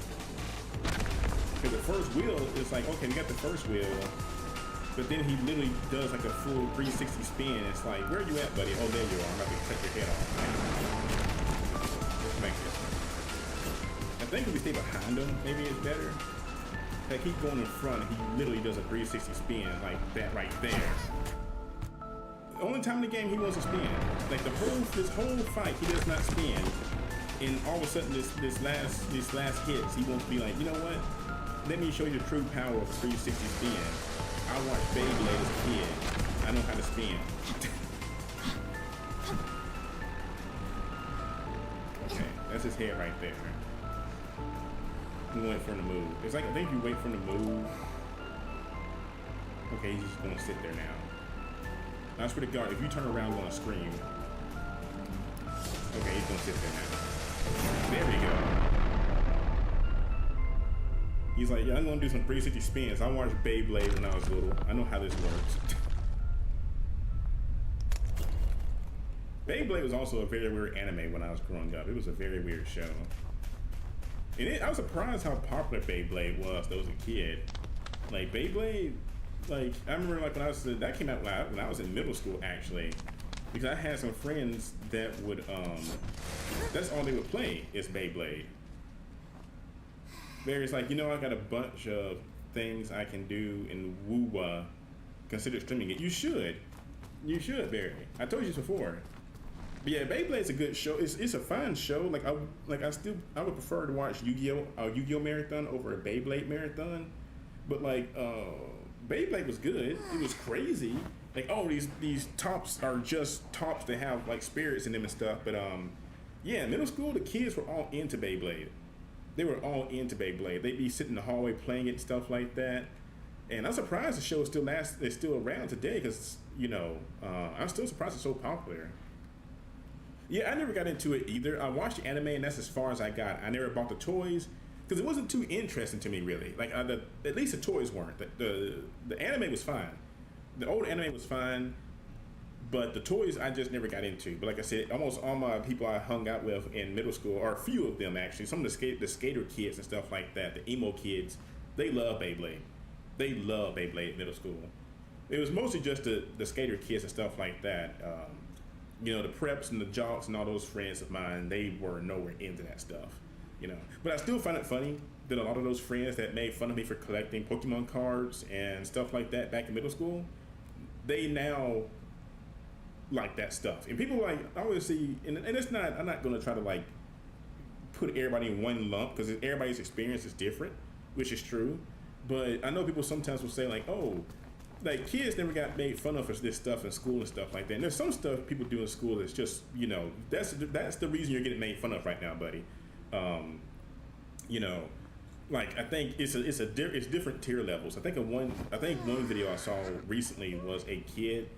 Because the first wheel, it's like, okay, we got the first wheel, but then he literally does like a full 360 spin. It's like, where are you at, buddy? Oh, there you are. I'm about to cut your head off. Let's make this. I think if we stay behind him, maybe it's better. Like, he's going in front, and he literally does a 360 spin like that right there. The only time in the game he wants to spin. Like this whole fight, he does not spin. And all of a sudden, this last hits, he wants to be like, you know what? Let me show you the true power of 360 spin. I watched Beyblade as a kid. I know how to spin. Okay, that's his head right there. We wait for him to move. It's like, I think you wait for him to move. Okay, he's just gonna sit there now. I swear to God, if you turn around, I'm gonna scream. Okay, he's gonna sit there now. There we go. He's like, yeah, I'm gonna do some 360 spins. I watched Beyblade when I was little. I know how this works. Beyblade was also a very weird anime when I was growing up. It was a very weird show. And I was surprised how popular Beyblade was though as a kid. Like Beyblade, like I remember like that came out when I was in middle school actually. Because I had some friends that would that's all they would play is Beyblade. Barry's like, you know, I got a bunch of things I can do in Woo-Wah. Consider streaming it. You should, Barry. I told you this before. But yeah, Beyblade's a good show. It's a fun show. I would prefer to watch Yu-Gi-Oh marathon over a Beyblade marathon. But like Beyblade was good. It was crazy. Like, oh, these tops are just tops that have like spirits in them and stuff. But yeah, in middle school the kids were all into Beyblade. They were all into Beyblade. They'd be sitting in the hallway playing it and stuff like that. And I'm surprised the show is still around today because, you know, I'm still surprised it's so popular. Yeah, I never got into it either. I watched the anime and that's as far as I got. I never bought the toys because it wasn't too interesting to me really. Like at least the toys weren't. The anime was fine. The old anime was fine, but the toys I just never got into. But like I said, almost all my people I hung out with in middle school, or a few of them actually, some of the skater kids and stuff like that, the emo kids, they love Beyblade. They love Beyblade in middle school. It was mostly just the skater kids and stuff like that. You know, the preps and the jocks and all those friends of mine, they were nowhere into that stuff. You know, but I still find it funny that a lot of those friends that made fun of me for collecting Pokemon cards and stuff like that back in middle school, they now like that stuff. And people like, I always see, and it's not, I'm not going to try to like put everybody in one lump because everybody's experience is different, which is true. But I know people sometimes will say like, oh, like kids never got made fun of for this stuff in school and stuff like that. And there's some stuff people do in school that's just, you know, that's the reason you're getting made fun of right now, buddy. You know, like I think it's different tier levels. I think one video I saw recently was a kid.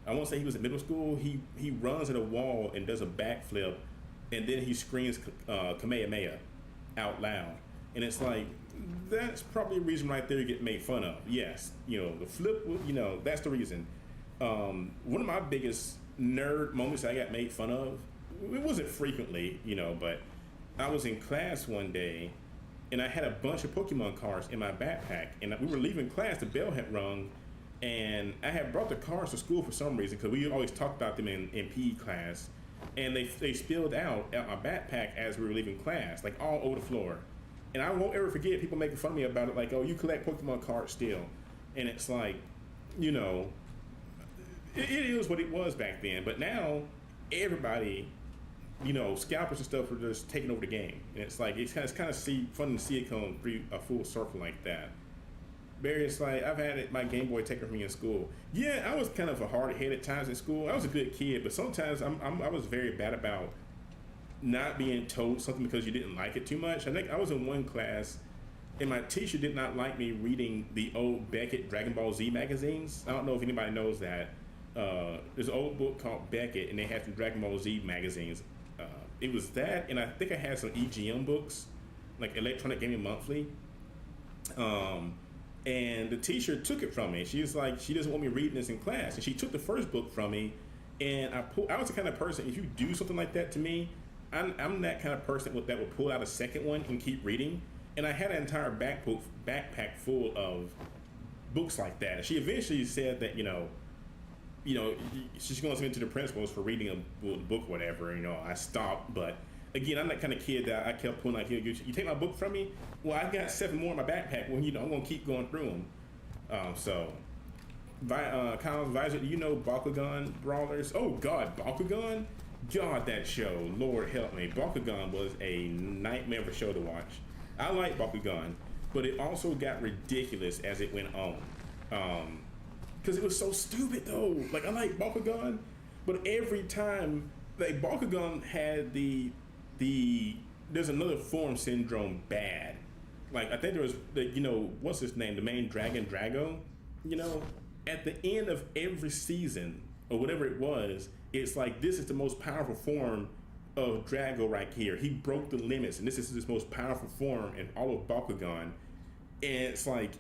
I won't say he was in middle school. He runs at a wall and does a backflip, and then he screams Kamehameha out loud. And it's like, that's probably a reason right there you get made fun of. Yes, you know, the flip, you know, that's the reason. One of my biggest nerd moments I got made fun of, it wasn't frequently, you know, but I was in class one day and I had a bunch of Pokemon cards in my backpack, and we were leaving class, the bell had rung, and I had brought the cards to school for some reason because we always talked about them in PE class, and they spilled out my backpack as we were leaving class, like all over the floor. And I won't ever forget people making fun of me about it, like, oh, you collect Pokemon cards still. And it's like, you know, it is what it was back then. But now, everybody, you know, scalpers and stuff are just taking over the game. And it's like, it's kind of fun to see it come a full circle like that. Barry, it's like, I've had my Game Boy taken from me in school. Yeah, I was kind of a hard-head at times in school. I was a good kid, but sometimes I was very bad about not being told something because you didn't like it too much. I think I was in one class and my teacher did not like me reading the old Beckett Dragon Ball Z magazines. I don't know if anybody knows that. There's an old book called Beckett and they had some Dragon Ball Z magazines. It was that, and I think I had some EGM books, like Electronic Gaming Monthly. And the teacher took it from me. She was like, she doesn't want me reading this in class. And she took the first book from me And I was the kind of person, if you do something like that to me, I'm that kind of person that would pull out a second one and keep reading. And I had an entire backpack full of books like that. She eventually said that, she's going to send it to the principals for reading a book or whatever. I stopped. But again, I'm that kind of kid that I kept pulling like, you take my book from me? Well, I've got 7 more in my backpack. Well, I'm going to keep going through them. Kyle Visor, do you know Bakugan Brawlers? Oh God, Bakugan? God, that show, Lord help me. Bakugan was a nightmare of a show to watch. I like Bakugan, but it also got ridiculous as it went on. Because it was so stupid though. Like, I like Bakugan, but every time, like, Bakugan had there's another form syndrome bad. Like, I think there was, what's his name? The main dragon, Drago? At the end of every season, or whatever it was, it's like, this is the most powerful form of Drago right here. He broke the limits, and this is his most powerful form in all of Bakugan. And it's like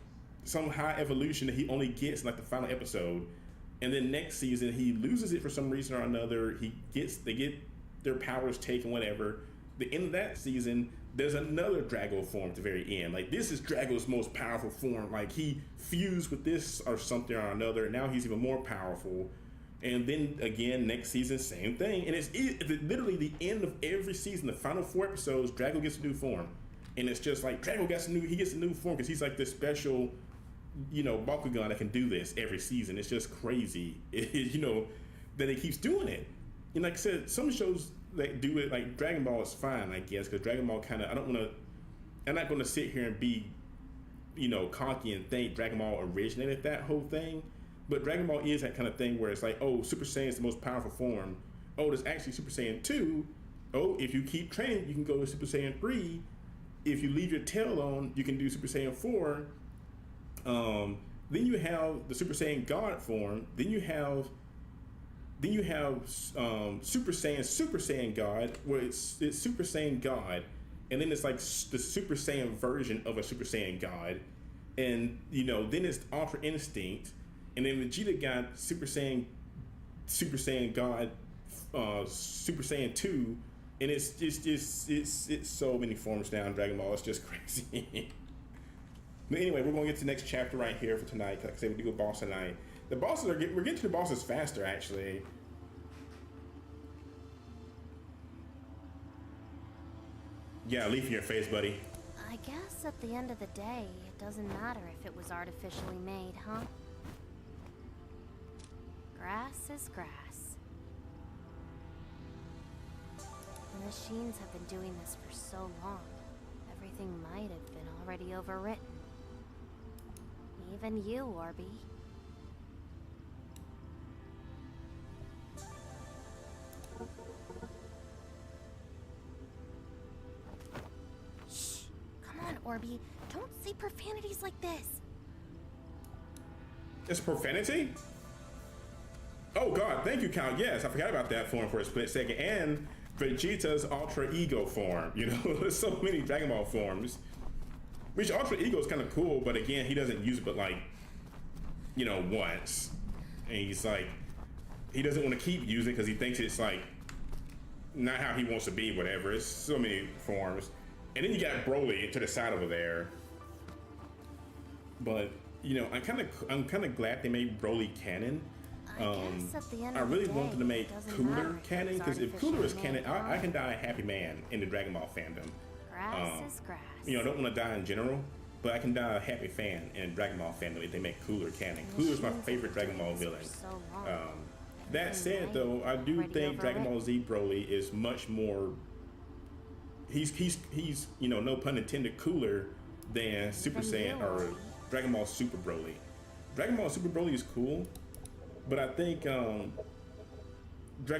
some high evolution that he only gets in like the final episode. And then next season, he loses it for some reason or another. They get their powers taken, whatever. The end of that season, there's another Drago form at the very end. Like, this is Drago's most powerful form. Like, he fused with this or something or another, and now he's even more powerful. And then again, next season, same thing. And it's literally the end of every season, the final 4 episodes, Drago gets a new form. And it's just like, Drago gets a new form because he's like this special, Bakugan that can do this every season. It's just crazy, that he keeps doing it. And like I said, some shows that do it, like Dragon Ball is fine, I guess, because Dragon Ball I'm not going to sit here and be, cocky and think Dragon Ball originated that whole thing. But Dragon Ball is that kind of thing where it's like, oh, Super Saiyan is the most powerful form. Oh, there's actually Super Saiyan 2. Oh, if you keep training, you can go to Super Saiyan 3. If you leave your tail on, you can do Super Saiyan 4. Then you have the Super Saiyan God form. Then you have Super Saiyan God, where it's Super Saiyan God, and then it's like the Super Saiyan version of a Super Saiyan God, and then it's Ultra Instinct, and then Vegeta got Super Saiyan God, Super Saiyan 2, and it's so many forms now in Dragon Ball. It's just crazy. But anyway, we're going to get to the next chapter right here for tonight. Like I said, we do a boss tonight. The bosses we're getting to the bosses faster, actually. Yeah, leaf in your face, buddy. I guess at the end of the day, it doesn't matter if it was artificially made, huh? Grass is grass. The machines have been doing this for so long. Everything might have been already overwritten. Even you, Orby. Shh! Come on, Orby. Don't say profanities like this. It's profanity? Oh God, thank you, Count. Yes, I forgot about that form for a split second. And Vegeta's Ultra Ego form. There's so many Dragon Ball forms. Which Ultra Ego is kind of cool, but again, he doesn't use it but like, once. And he's like, he doesn't want to keep using it because he thinks it's like not how he wants to be, whatever. It's so many forms. And then you got Broly to the side over there. But, I'm kind of glad they made Broly canon. I really wanted to make Cooler canon, because if Cooler is canon, I can die a happy man in the Dragon Ball fandom. Grass is grass. I don't want to die in general, but I can die a happy fan in Dragon Ball fandom if they make Cooler canon. Cooler is my favorite Dragon Ball villain. That said, though, I do think Dragon Ball Z Broly is much more. He's no pun intended, cooler than Super Saiyan or Dragon Ball Super Broly. Dragon Ball Super Broly is cool, but I think Dragon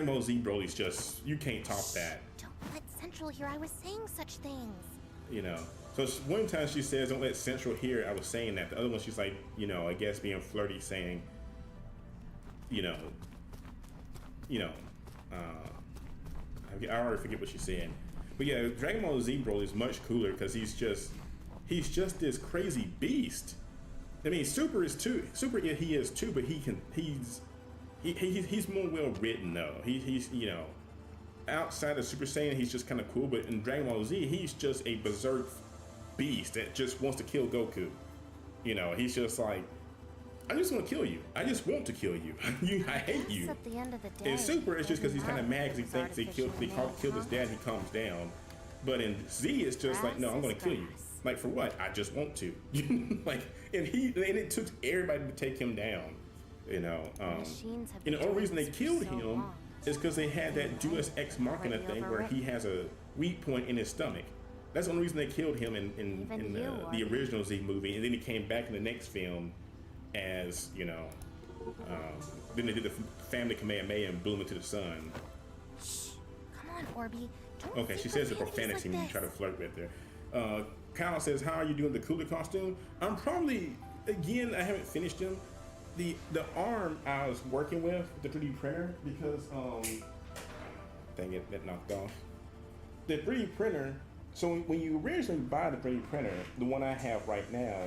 Ball Z Broly is just, you can't top that. Don't let Central hear I was saying such things. So one time she says, "Don't let Central hear I was saying that." The other one, she's like, I guess being flirty, saying, I already forget what she's saying. But yeah, Dragon Ball Z Broly is much cooler because he's just this crazy beast. I mean, Super is too. Super, yeah, he is too, but He's more well written though. He's you know, outside of Super Saiyan, he's just kind of cool. But in Dragon Ball Z, he's just a berserk beast that just wants to kill Goku. You know, he's just like, I just want to kill you. I just want to kill you. I hate you. At the end of the day, In Super, it's just because he's kind of mad because he everything thinks is they killed his dad. He calms down. But in Z, it's just like, no, I'm going to kill you. Like for what? I just want to. Like, and it took everybody to take him down. You know, Machines have and the been only reason they doing this killed for so him long. is because they had that Deus Ex Machina Already thing where he has a weak point in his stomach. That's the only reason they killed him in the original Z movie, and then he came back in the next film as, you know, then they did the Family Kamehameha and blew him into the sun. Shh. Come on, Orby. Don't Okay, she says the profanity when you try to flirt with her. Kyle says, how are you doing the cooler costume? I'm probably, again, I haven't finished him. The arm I was working with, the 3D printer, because, dang it, that knocked off. The 3D printer, so when you originally buy the 3D printer, the one I have right now,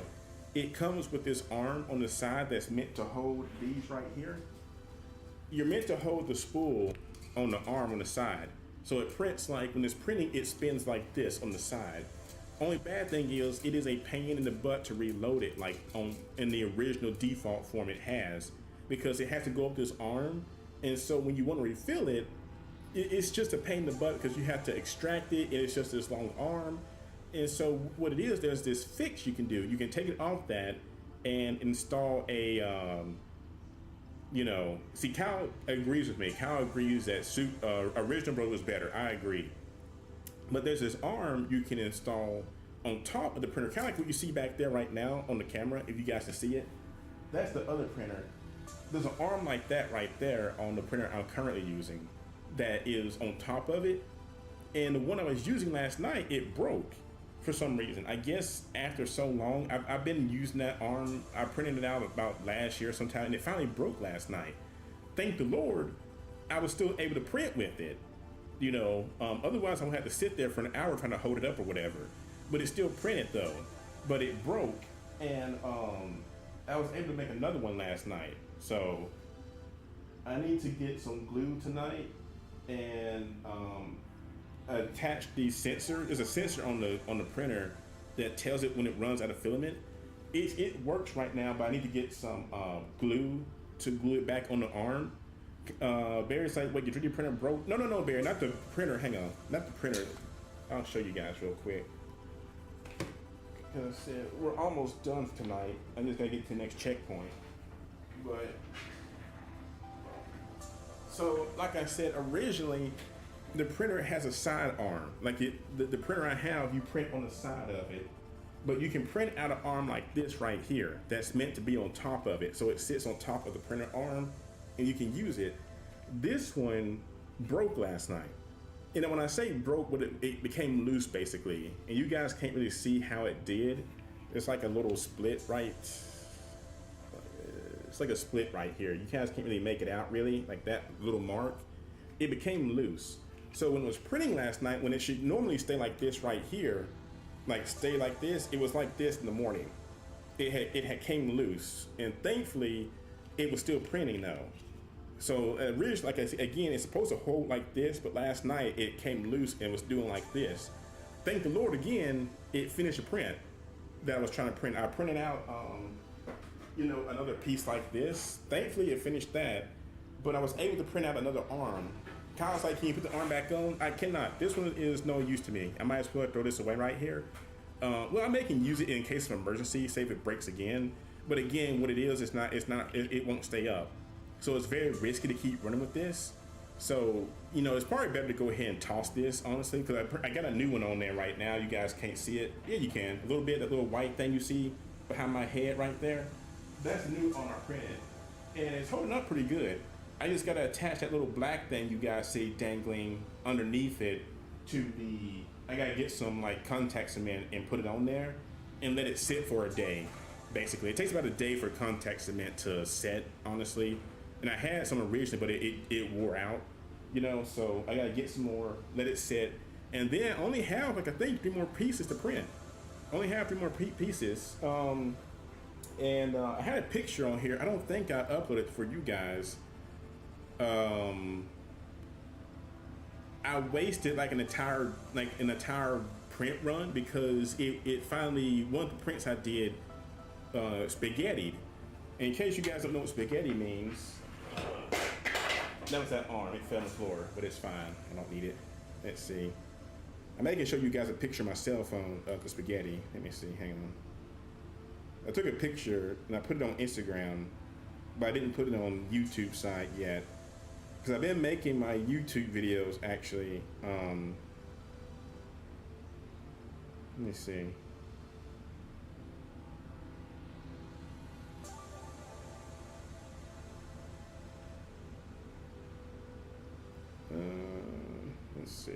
it comes with this arm on the side that's meant to hold these right here. You're meant to hold the spool on the arm on the side. So it prints like, when it's printing, it spins like this on the side. Only bad thing is, it is a pain in the butt to reload it, like in the original default form it has, because it has to go up this arm, and so when you want to refill it, it's just a pain in the butt because you have to extract it, and it's just this long arm. And so what it is, there's this fix you can do. You can take it off that and install a, you know, see, Kyle agrees with me. Kyle agrees that original Bro was better. I agree. But there's this arm you can install on top of the printer, kind of like what you see back there right now on the camera, if you guys can see it. That's the other printer. There's an arm like that right there on the printer I'm currently using that is on top of it. And the one I was using last night, it broke for some reason. I guess after so long, I've been using that arm. I printed it out about last year sometime, and it finally broke last night. Thank the Lord, I was still able to print with it. You know, otherwise I would have to sit there for an hour trying to hold it up or whatever. But it still printed though. But it broke, and I was able to make another one last night. So I need to get some glue tonight and attach the sensor. There's a sensor on the printer that tells it when it runs out of filament. It works right now, but I need to get some glue to glue it back on the arm. Barry's like, wait, your 3D printer broke? No, Barry, not the printer. Hang on, not the printer. I'll show you guys real quick. Because we're almost done tonight. I just gotta get to the next checkpoint. But so, like I said, originally the printer has a side arm. Like the printer I have, you print on the side of it, but you can print out an arm like this right here that's meant to be on top of it. So it sits on top of the printer arm, and you can use it. This one broke last night. And when I say broke, it became loose basically. And you guys can't really see how it did. It's like a little split right. It's like a split right here. You guys can't really make it out really, like that little mark. It became loose. So when it was printing last night, when it should normally stay like this right here, like stay like this, it was like this in the morning. It had came loose, and thankfully, it was still printing though. So originally, like I said, again, it's supposed to hold like this, but last night it came loose and was doing like this. Thank the Lord again, it finished a print that I was trying to print. I printed out, you know, another piece like this. Thankfully, it finished that, but I was able to print out another arm. Kyle's like, can you put the arm back on? I cannot. This one is no use to me. I might as well throw this away right here. Well, I may can use it in case of emergency, say if it breaks again. But again, what it is, it won't stay up. So it's very risky to keep running with this. So, you know, it's probably better to go ahead and toss this, honestly, because I got a new one on there right now. You guys can't see it. Yeah, you can. A little bit, that little white thing you see behind my head right there. That's new on our print. And it's holding up pretty good. I just got to attach that little black thing you guys see dangling underneath it to I got to get some like contact cement and put it on there and let it sit for a day, basically. It takes about a day for contact cement to set, honestly. And I had some originally, but it wore out, you know, so I got to get some more, let it sit. And then I only have, like, I think 3 more pieces to print. Only have 3 more pieces. I had a picture on here. I don't think I uploaded it for you guys. um, I wasted like an entire print run because it finally, one of the prints I did spaghetti. In case you guys don't know what spaghetti means, that was that arm. It fell on the floor, but it's fine. I don't need it. Let's see. I may can show you guys a picture of my cell phone of the spaghetti. Let me see. Hang on. I took a picture and I put it on Instagram, but I didn't put it on YouTube site yet because I've been making my YouTube videos actually. Let me see. Let's see.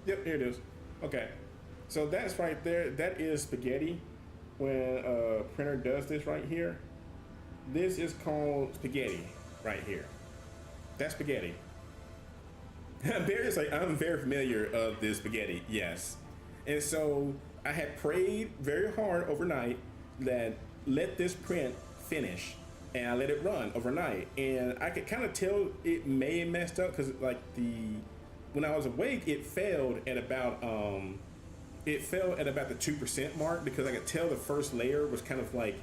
Yep, here it is. Okay, so that's right there. That is spaghetti. When a printer does this right here, this is called spaghetti right here. That's spaghetti. Barry's like, I'm very familiar of this spaghetti. Yes, and so I had prayed very hard overnight that let this print finish, and I let it run overnight, and I could kind of tell it may have messed up because like when I was awake, it failed at about the 2% mark because I could tell the first layer was kind of like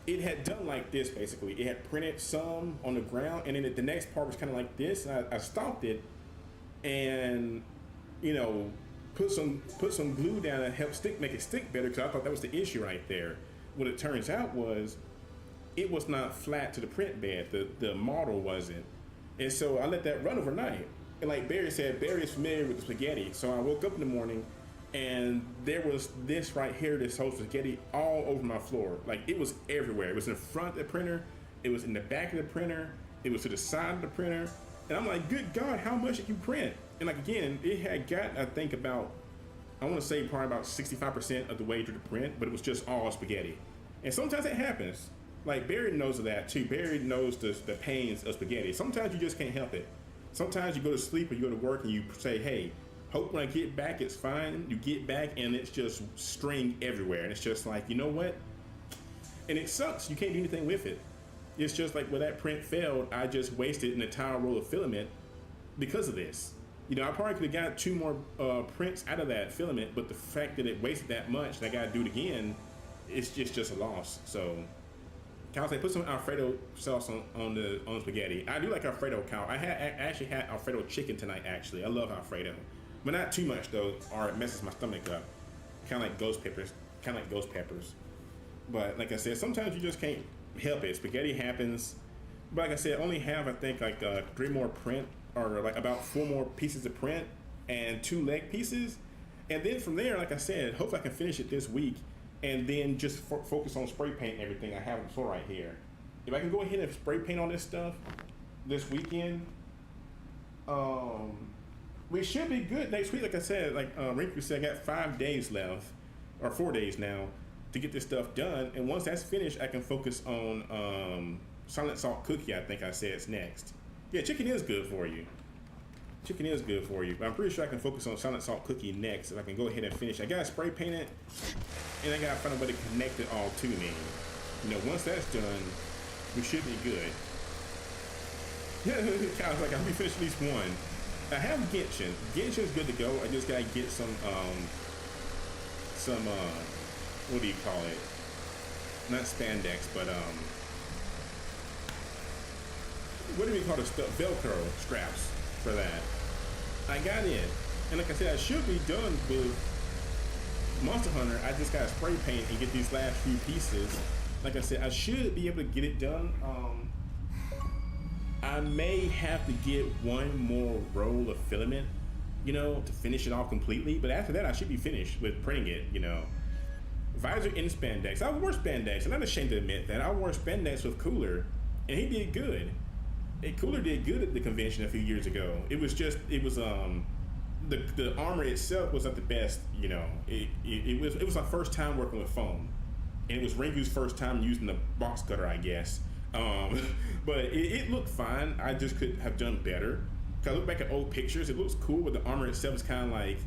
it had done like this basically. It had printed some on the ground, and then the next part was kind of like this. And I stopped it, and put some glue down and help make it stick better because I thought that was the issue right there. What it turns out was it was not flat to the print bed. The model wasn't, and so I let that run overnight. And like Barry said, Barry is familiar with the spaghetti. So I woke up in the morning, and there was this right here, this whole spaghetti all over my floor. Like it was everywhere. It was in front of the printer. It was in the back of the printer. It was to the side of the printer. And I'm like, good God, how much did you print? And like again, it had gotten, I think I want to say probably about 65% of the way through the print, but it was just all spaghetti. And sometimes it happens. Like Barry knows of that too. Barry knows the pains of spaghetti. Sometimes you just can't help it. Sometimes you go to sleep or you go to work and you say, hey, hope when I get back it's fine. You get back and it's just string everywhere. And it's just like, you know what? And it sucks. You can't do anything with it. It's just like when that print failed, I just wasted an entire roll of filament because of this. I probably could have got 2 more prints out of that filament, but the fact that it wasted that much and I got to do it again, it's just a loss. So Cal said, put some Alfredo sauce on spaghetti. I do like Alfredo, Cal. I actually had Alfredo chicken tonight, actually. I love Alfredo. But not too much, though, or it messes my stomach up. Kind of like ghost peppers. But like I said, sometimes you just can't help it. Spaghetti happens. But like I said, I only have, I think, like 3 more print, or like about 4 more pieces of print and 2 leg pieces. And then from there, like I said, hopefully I can finish it this week. And then just focus on spray paint and everything I have on the floor right here. If I can go ahead and spray paint on this stuff this weekend, we should be good next week. Like I said, like Rinku said, I got 5 days left, or 4 days now, to get this stuff done. And once that's finished, I can focus on silent salt cookie. I think I said it's next. Yeah, chicken is good for you. Chicken is good for you, but I'm pretty sure I can focus on silent salt cookie next if I can go ahead and finish. I gotta spray paint it, and I gotta find a way to connect it all to me. Once that's done, we should be good. Kyle's like, I'll be finished at least 1. I have Genshin. Genshin's good to go. I just gotta get some what do you call it? Not spandex, but what do we call the stuff? Velcro straps for that. I got it, and like I said, I should be done with Monster Hunter. I just gotta spray paint and get these last few pieces. Like I said, I should be able to get it done. I may have to get 1 more roll of filament, to finish it off completely. But after that, I should be finished with printing it. Visor in spandex. I wore spandex. I'm not ashamed to admit that. I wore spandex with Cooler, and he did good. Cooler did good at the convention a few years ago. It was the armor itself was not the best. It was our first time working with foam, and it was Ringu's first time using the box cutter, I guess. But it looked fine. I just could have done better. Cause I look back at old pictures, it looks cool, but the armor itself is kind of like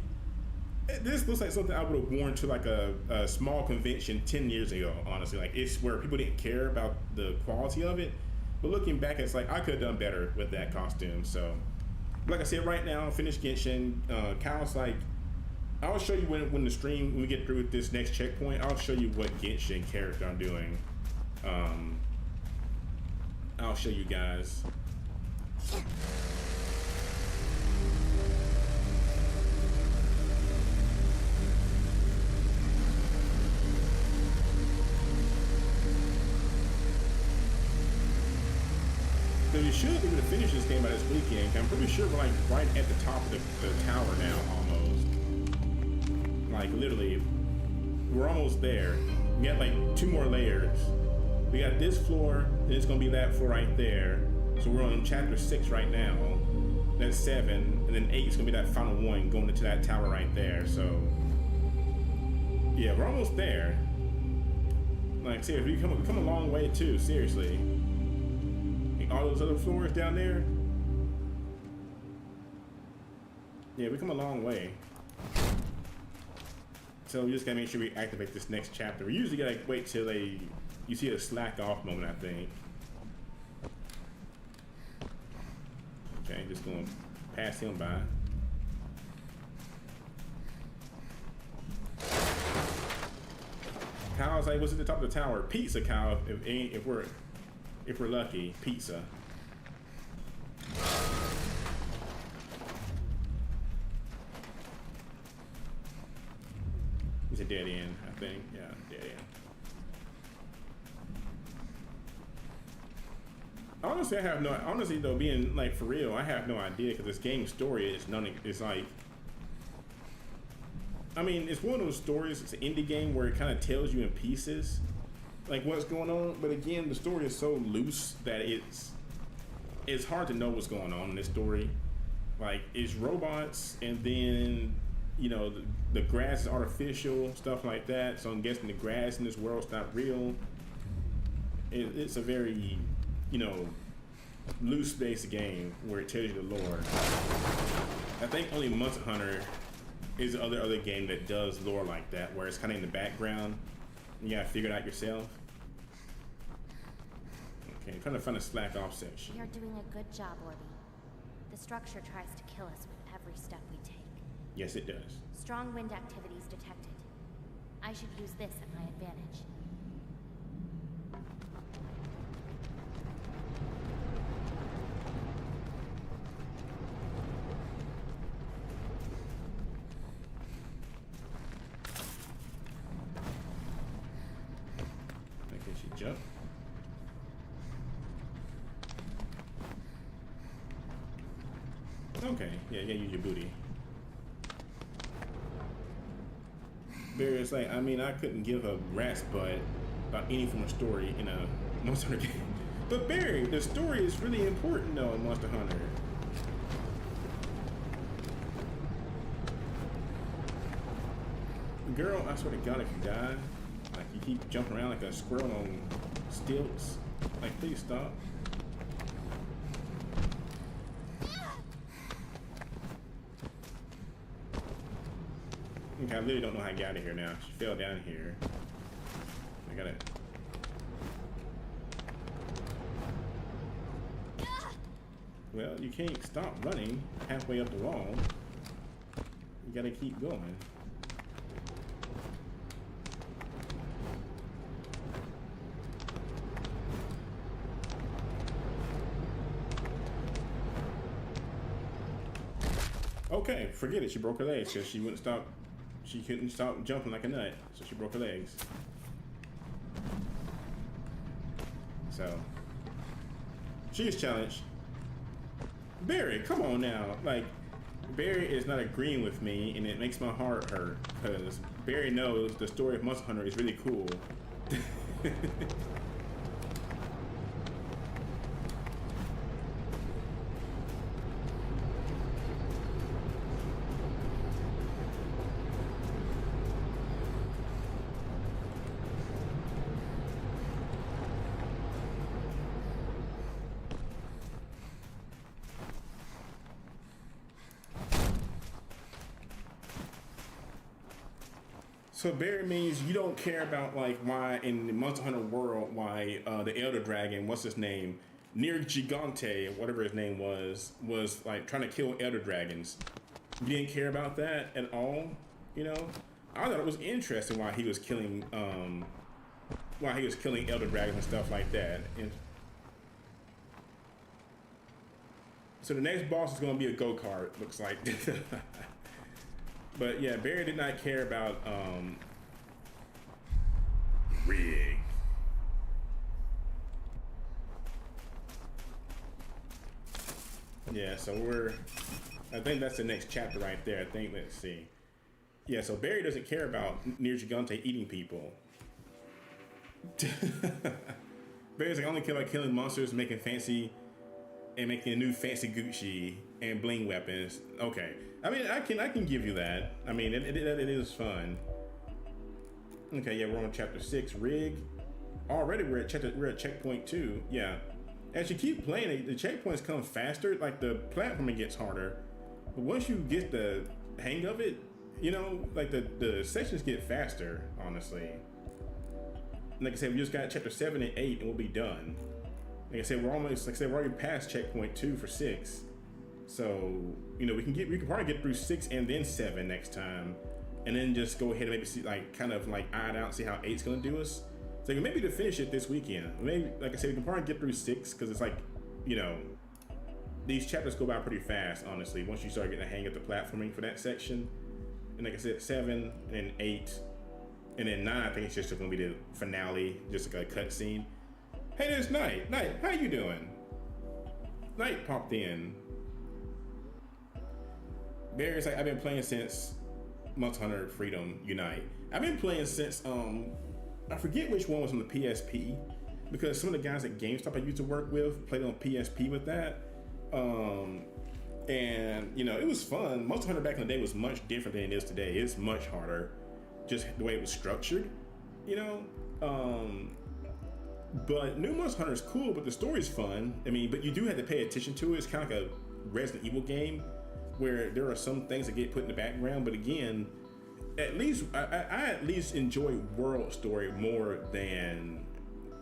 This looks like something I would have worn to like a small convention 10 years ago, honestly. Like, it's where people didn't care about the quality of it. But looking back, it's like I could have done better with that costume. So, like I said, right now, finish Genshin. Kyle's like, I'll show you when the stream, when we get through with this next checkpoint, I'll show you what Genshin character I'm doing. I'll show you guys. So you should be able to finish this game by this weekend. I'm pretty sure we're like right at the top of the tower now, almost. Like literally, we're almost there. We got like 2 more layers. We got this floor, and it's gonna be that floor right there. So we're on chapter 6 right now. That's 7, and then 8 is gonna be that final one going into that tower right there. So yeah, we're almost there. Like seriously, we come a long way too. Seriously. All those other floors down there. Yeah, we come a long way. So we just gotta make sure we activate this next chapter. We usually gotta wait till you see a slack off moment, I think. Okay, just gonna pass him by. Kyle's like, what's at the top of the tower? Pizza, Kyle. If we're lucky, pizza. It's a dead end, I think. Yeah, dead end. Honestly, honestly though, being like for real, I have no idea because this game's story is it's like, I mean, it's one of those stories, it's an indie game where it kind of tells you in pieces like what's going on, but again, the story is so loose that it's hard to know what's going on in this story. Like, it's robots, and then you know the grass is artificial, stuff like that. So I'm guessing the grass in this world's not real. It's a very, you know, loose-based game where it tells you the lore. I think only Monster Hunter is the other game that does lore like that, where it's kind of in the background. You gotta figure it out yourself. Okay, I'm trying to find a slack off section. You're doing a good job, Orby. The structure tries to kill us with every step we take. Yes, it does. Strong wind activities detected. I should use this at my advantage. Jump. Okay, yeah, use your booty. Barry's like, I mean, I couldn't give a rat's butt about any from a story in a Monster Hunter game. But Barry, the story is really important though in Monster Hunter. Girl, I swear to God, if you die, like you keep jumping around like a squirrel on stilts. Like, please stop. Okay, I literally don't know how I got out of here now. She fell down here. I gotta... Well, you can't stop running halfway up the wall. You gotta keep going. Okay, forget it. She broke her legs because she wouldn't stop. She couldn't stop jumping like a nut, so she broke her legs. So she is challenged. Barry, come on now. Like, Barry is not agreeing with me, and it makes my heart hurt because Barry knows the story of Monster Hunter is really cool. So Barry means you don't care about like why in the Monster Hunter world why the Elder Dragon, what's his name, Near Gigante, whatever his name was like trying to kill Elder Dragons. You didn't care about that at all, you know? I thought it was interesting why he was killing Elder Dragons and stuff like that. And so the next boss is going to be a go-kart, looks like. But yeah, Barry did not care about Rig. Yeah, so I think that's the next chapter right there. I think, let's see. Yeah, so Barry doesn't care about Near Gigante eating people. Barry's like, I only care about killing monsters, making a new fancy Gucci and bling weapons. Okay, I mean, I can give you that. I mean, it is fun. Okay, yeah, we're on chapter 6, Rig. Already we're at checkpoint 2. Yeah, as you keep playing, the checkpoints come faster. Like the platforming gets harder, but once you get the hang of it, you know, like the sections get faster. Honestly, like I said, we just got chapter 7 and 8, and we'll be done. Like I said, we're already past checkpoint 2 for 6. So, you know, we can probably get through 6 and then 7 next time. And then just go ahead and maybe see, like, kind of like eye it out, see how 8's gonna do us. So maybe to finish it this weekend. Maybe, like I said, we can probably get through 6, because it's like, you know, these chapters go by pretty fast, honestly, once you start getting the hang of the platforming for that section. And like I said, 7, and then 8, and then 9, I think it's just gonna be the finale, just like a cutscene. Hey, there's Knight. Knight, how you doing? Knight popped in. Barry's like, I've been playing since Monster Hunter Freedom Unite. I've been playing since, I forget which one was on the PSP, because some of the guys at GameStop I used to work with played on PSP with that. And, you know, it was fun. Monster Hunter back in the day was much different than it is today. It's much harder, just the way it was structured, you know? But New Monster Hunter is cool, but the story's fun. I mean, but you do have to pay attention to it. It's kind of like a Resident Evil game where there are some things that get put in the background. But again, at least I at least enjoy world story more than,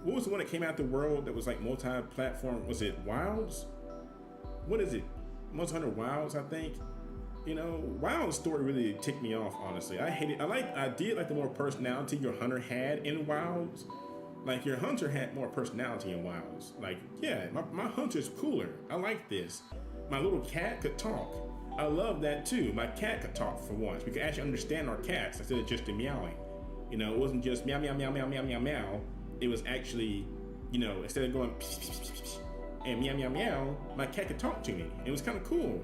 what was the one that came out the world that was like multi-platform? Was it Wilds? What is it? Monster Hunter Wilds, I think. You know, Wild's story really ticked me off, honestly. I hate it. I did like the more personality your hunter had in Wilds. Like, your hunter had more personality in Wilds. Like, yeah, my hunter's cooler. I like this. My little cat could talk. I love that too. My cat could talk for once. We could actually understand our cats instead of just the meowing. You know, it wasn't just meow, meow, meow, meow, meow, meow, meow. It was actually, you know, instead of going pss, pss, pss, pss, and meow, meow, meow, my cat could talk to me. It was kind of cool.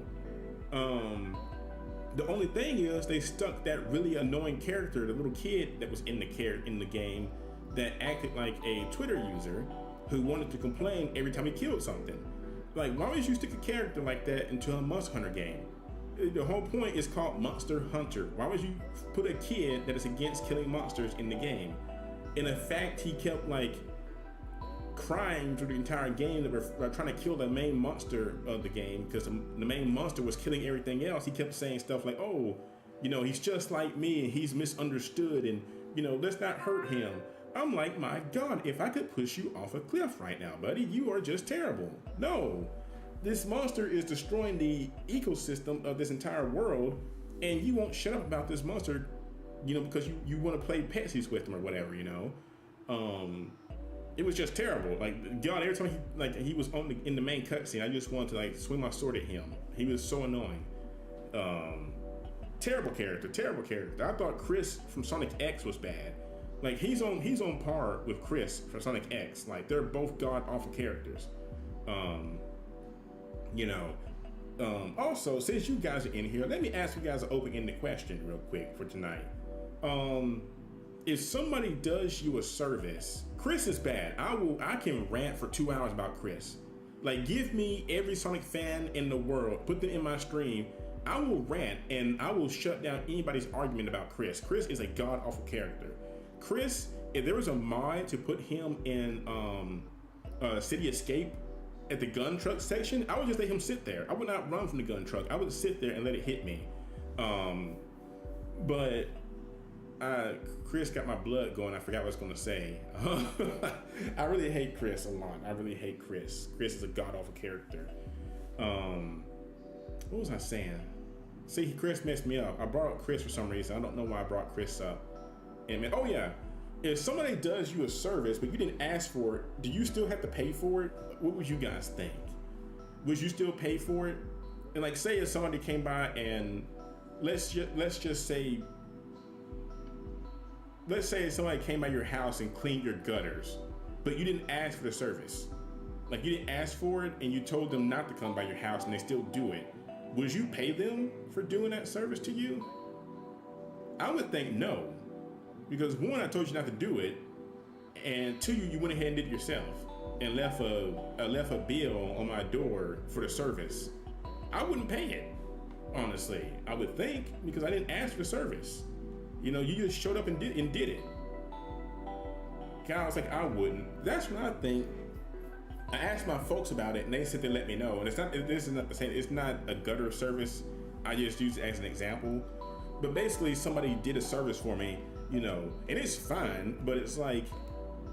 The only thing is they stuck that really annoying character, the little kid that was in the game, that acted like a Twitter user who wanted to complain every time he killed something. Like, why would you stick a character like that into a Monster Hunter game? The whole point is called Monster Hunter. Why would you put a kid that is against killing monsters in the game? And in fact, he kept like crying through the entire game that we're trying to kill the main monster of the game, because the main monster was killing everything else. He kept saying stuff like, oh, you know, he's just like me and he's misunderstood, and, you know, let's not hurt him. I'm like, my God, if I could push you off a cliff right now, buddy, you are just terrible. No, this monster is destroying the ecosystem of this entire world, and you won't shut up about this monster, you know, because you want to play Petsies with him or whatever, you know. It was just terrible. Like, God, every time he was in the main cutscene, I just wanted to like swing my sword at him. He was so annoying. Terrible character. I thought Chris from Sonic X was bad. Like, he's on par with Chris from Sonic X. Like, they're both god awful characters. You know. Also, since you guys are in here, let me ask you guys an open-ended question real quick for tonight. If somebody does you a service, Chris is bad. I can rant for 2 hours about Chris. Like, give me every Sonic fan in the world, put them in my stream. I will rant and I will shut down anybody's argument about Chris. Chris is a god awful character. Chris, if there was a mod to put him in City Escape at the gun truck section, I would just let him sit there. I would not run from the gun truck. I would sit there and let it hit me. But Chris got my blood going. I forgot what I was going to say. I really hate Chris a lot. I really hate Chris. Chris is a god-awful character. What was I saying? See, Chris messed me up. I brought up Chris for some reason. I don't know why I brought Chris up. And oh yeah, if somebody does you a service but you didn't ask for it, do you still have to pay for it? What would you guys think? Would you still pay for it? And like, say if somebody came by and let's just say somebody came by your house and cleaned your gutters, but you didn't ask for the service. Like, you didn't ask for it and you told them not to come by your house and they still do it. Would you pay them for doing that service to you? I would think no. Because one, I told you not to do it, and two, you went ahead and did it yourself and left a bill on my door for the service. I wouldn't pay it, honestly. I would think, because I didn't ask for the service. You know, you just showed up and did it. I was like, I wouldn't. That's what I think. I asked my folks about it, and they said they let me know. And this is not the same. It's not a gutter service. I just use it as an example. But basically, somebody did a service for me, you know, and it's fine. But it's like,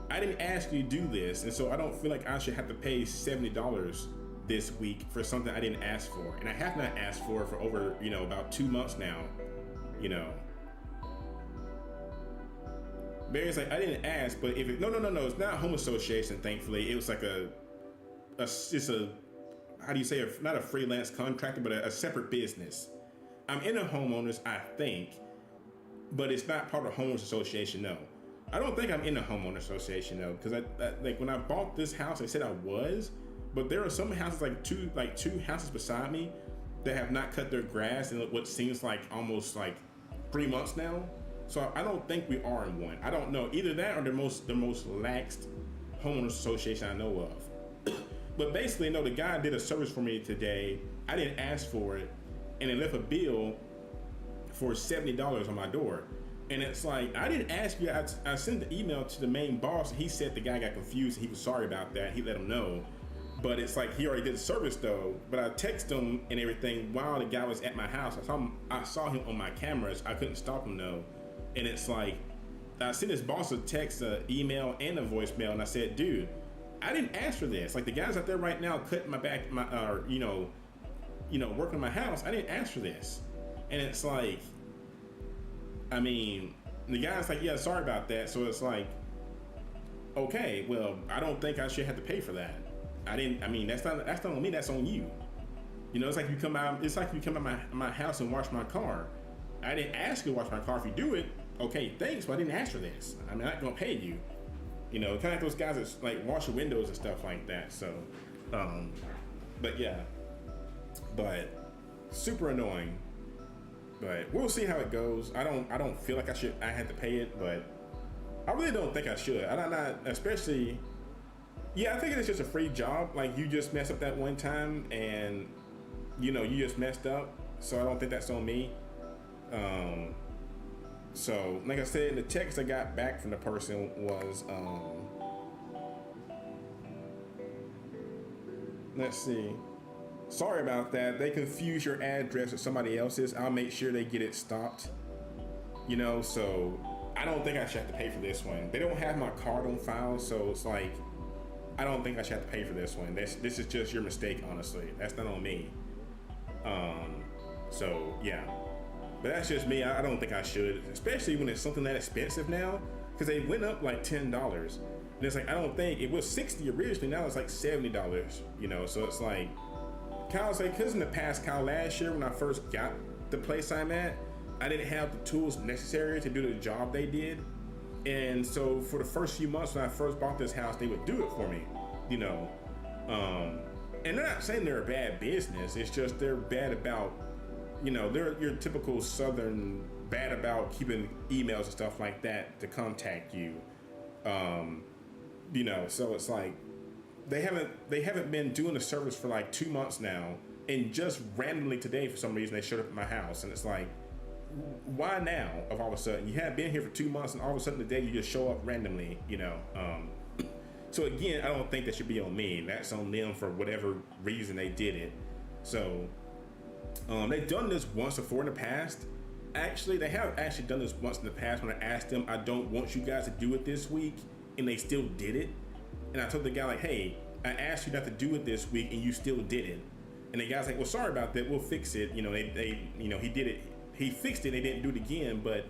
I didn't ask you to do this, and so I don't feel like I should have to pay $70 this week for something I didn't ask for. And I have not asked for over, you know, about 2 months now, you know. Barry's like, I didn't ask, but if it, no, it's not a home association, thankfully. It was like it's a, how do you say, not a freelance contractor, but a separate business. I'm in a homeowners, I think, but it's not part of a homeowners association, no. I don't think I'm in a homeowner association though, because I like when I bought this house, I said I was, but there are some houses like two houses beside me that have not cut their grass in what seems like almost like 3 months now. So I don't think we are in one. I don't know, either that or the most laxed homeowners association I know of. But basically, no, the guy did a service for me today. I didn't ask for it, and it left a bill for $70 on my door. And it's like, I didn't ask you. I sent the email to the main boss. He said the guy got confused. He was sorry about that. He let him know. But it's like, he already did the service though. But I texted him and everything while the guy was at my house. I saw him on my cameras. I couldn't stop him though. And it's like, I sent his boss a text, an email, and a voicemail. And I said, dude, I didn't ask for this. Like, the guys out there right now cutting my back, working on my house. I didn't ask for this. And it's like, I mean, the guy's like, yeah, sorry about that. So it's like, okay, well, I don't think I should have to pay for that. That's not on me, that's on you. You know, it's like you come out my house and wash my car. I didn't ask you to wash my car. If you do it, okay, thanks, but I didn't ask for this. I'm not gonna pay you. You know, kind of like those guys that like wash your windows and stuff like that. So, but yeah, but super annoying. But we'll see how it goes. I don't feel like I had to pay it, but I really don't think I should. I'm not, especially, yeah, I think it's just a free job. Like, you just messed up that one time and, you know, you just messed up. So I don't think that's on me. So like I said, the text I got back from the person was, let's see. Sorry about that. They confuse your address with somebody else's. I'll make sure they get it stopped. You know, so I don't think I should have to pay for this one. They don't have my card on file, so it's like, I don't think I should have to pay for this one. This is just your mistake, honestly. That's not on me. So yeah. But that's just me. I don't think I should, especially when it's something that expensive now, because they went up like $10. And it's like, I don't think it was $60 originally. Now it's like $70. You know, so it's like, Kyle's like, because in the past, Kyle, last year when I first got the place I'm at, I didn't have the tools necessary to do the job they did. And so for the first few months when I first bought this house, they would do it for me, you know. And they're not saying they're a bad business. It's just they're bad about, you know, they're your typical Southern bad about keeping emails and stuff like that to contact you. You know, so it's like they haven't been doing the service for like 2 months now, and just randomly today for some reason they showed up at my house, and it's like, why now? Of all of a sudden, you haven't been here for 2 months, and all of a sudden today you just show up randomly, you know. So again, I don't think that should be on me. That's on them for whatever reason they did it. So they've done this once before in the past, Actually, they have actually done this once in the past when I asked them, I don't want you guys to do it this week, and they still did it. And I told the guy, like, hey, I asked you not to do it this week, and you still did it. And the guy's like, well, sorry about that, we'll fix it. You know, he did it, he fixed it, they didn't do it again. But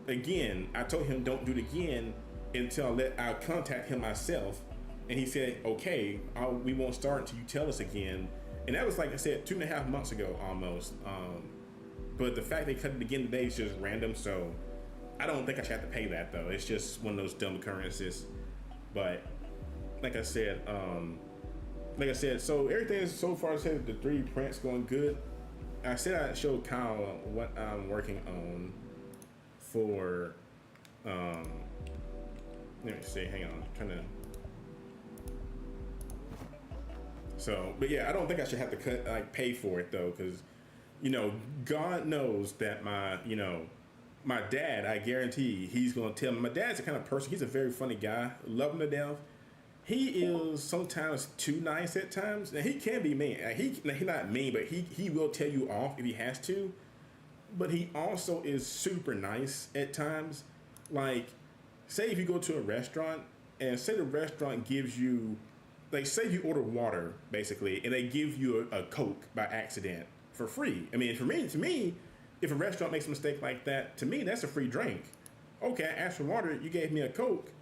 again, I told him don't do it again until I'll contact him myself. And he said, okay, we won't start until you tell us again. And that was, like I said, 2.5 months ago almost. But the fact they cut it again today is just random, so I don't think I should have to pay that though. It's just one of those dumb occurrences. But like I said, so everything is so far said the 3D print's going good. I said I showed Kyle what I'm working on for let me see, hang on, I'm trying to. So, but yeah, I don't think I should have to pay for it though, because you know, God knows that my dad, I guarantee he's going to tell me. My dad's the kind of person, he's a very funny guy, love him to death. He is sometimes too nice at times. Now, he can be mean. He's not mean, but he will tell you off if he has to. But he also is super nice at times. Like, say if you go to a restaurant, and say the restaurant gives you, like, say you order water, basically, and they give you a Coke by accident. For free. I mean, to me, if a restaurant makes a mistake like that, to me, that's a free drink. Okay, I asked for water, you gave me a Coke.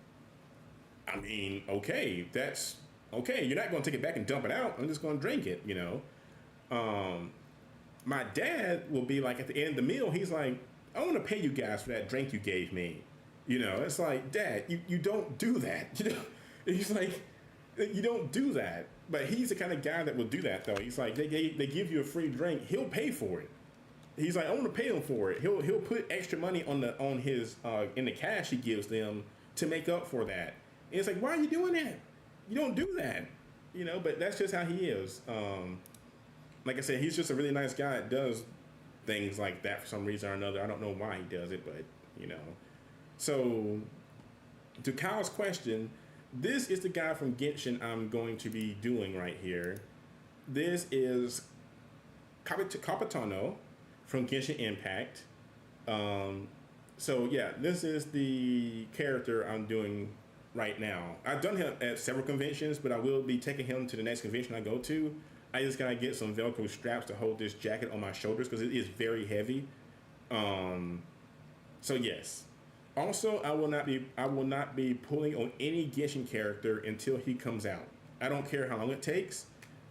I mean, okay, that's okay. You're not going to take it back and dump it out. I'm just going to drink it, you know. My dad will be like, at the end of the meal, he's like, I want to pay you guys for that drink you gave me. You know, it's like, Dad, you don't do that. You know, he's like, you don't do that. But he's the kind of guy that will do that, though. He's like, they give you a free drink, he'll pay for it. He's like, I want to pay him for it. He'll put extra money on his in the cash he gives them to make up for that. And it's like, why are you doing that? You don't do that, you know. But that's just how he is. Like I said, he's just a really nice guy that does things like that for some reason or another. I don't know why he does it, but you know. So to Kyle's question. This is the guy from Genshin I'm going to be doing right here. This is Capitano from Genshin Impact. So yeah, this is the character I'm doing right now. I've done him at several conventions, but I will be taking him to the next convention I go to. I just gotta get some Velcro straps to hold this jacket on my shoulders because it is very heavy. So yes. Also, I will not be pulling on any Genshin character until he comes out. I don't care how long it takes.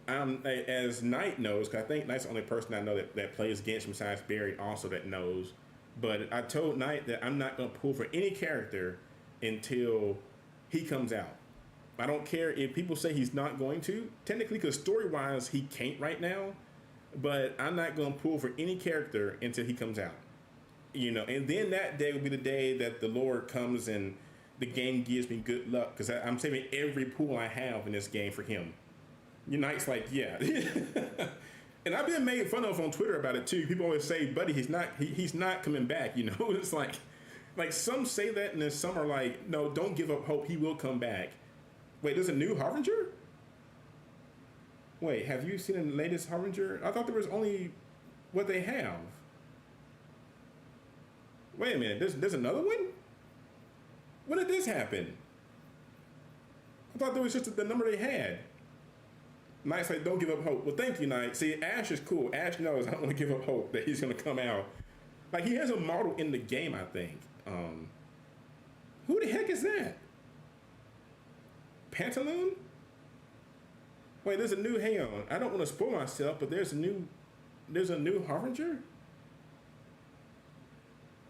As Knight knows, because I think Knight's the only person I know that plays Genshin besides Barry also that knows. But I told Knight that I'm not going to pull for any character until he comes out. I don't care if people say he's not going to. Technically, because story-wise, he can't right now. But I'm not going to pull for any character until he comes out. You know, and then that day will be the day that the Lord comes and the game gives me good luck because I'm saving every pool I have in this game for him. Knight's like, yeah. And I've been made fun of on Twitter about it too. People always say, buddy, he's not coming back, you know? It's like some say that and then some are like, no, don't give up hope, he will come back. Wait, there's a new Harbinger? Wait, have you seen the latest Harbinger? I thought there was only what they have. Wait a minute, there's another one? When did this happen? I thought there was just the number they had. Knight's like, don't give up hope. Well, thank you, Knight. See, Ash is cool. Ash knows I don't want to give up hope that he's going to come out. Like, he has a model in the game, I think. Who the heck is that? Pantaloon? Wait, there's a new, hang on. I don't want to spoil myself, but there's a new Harbinger?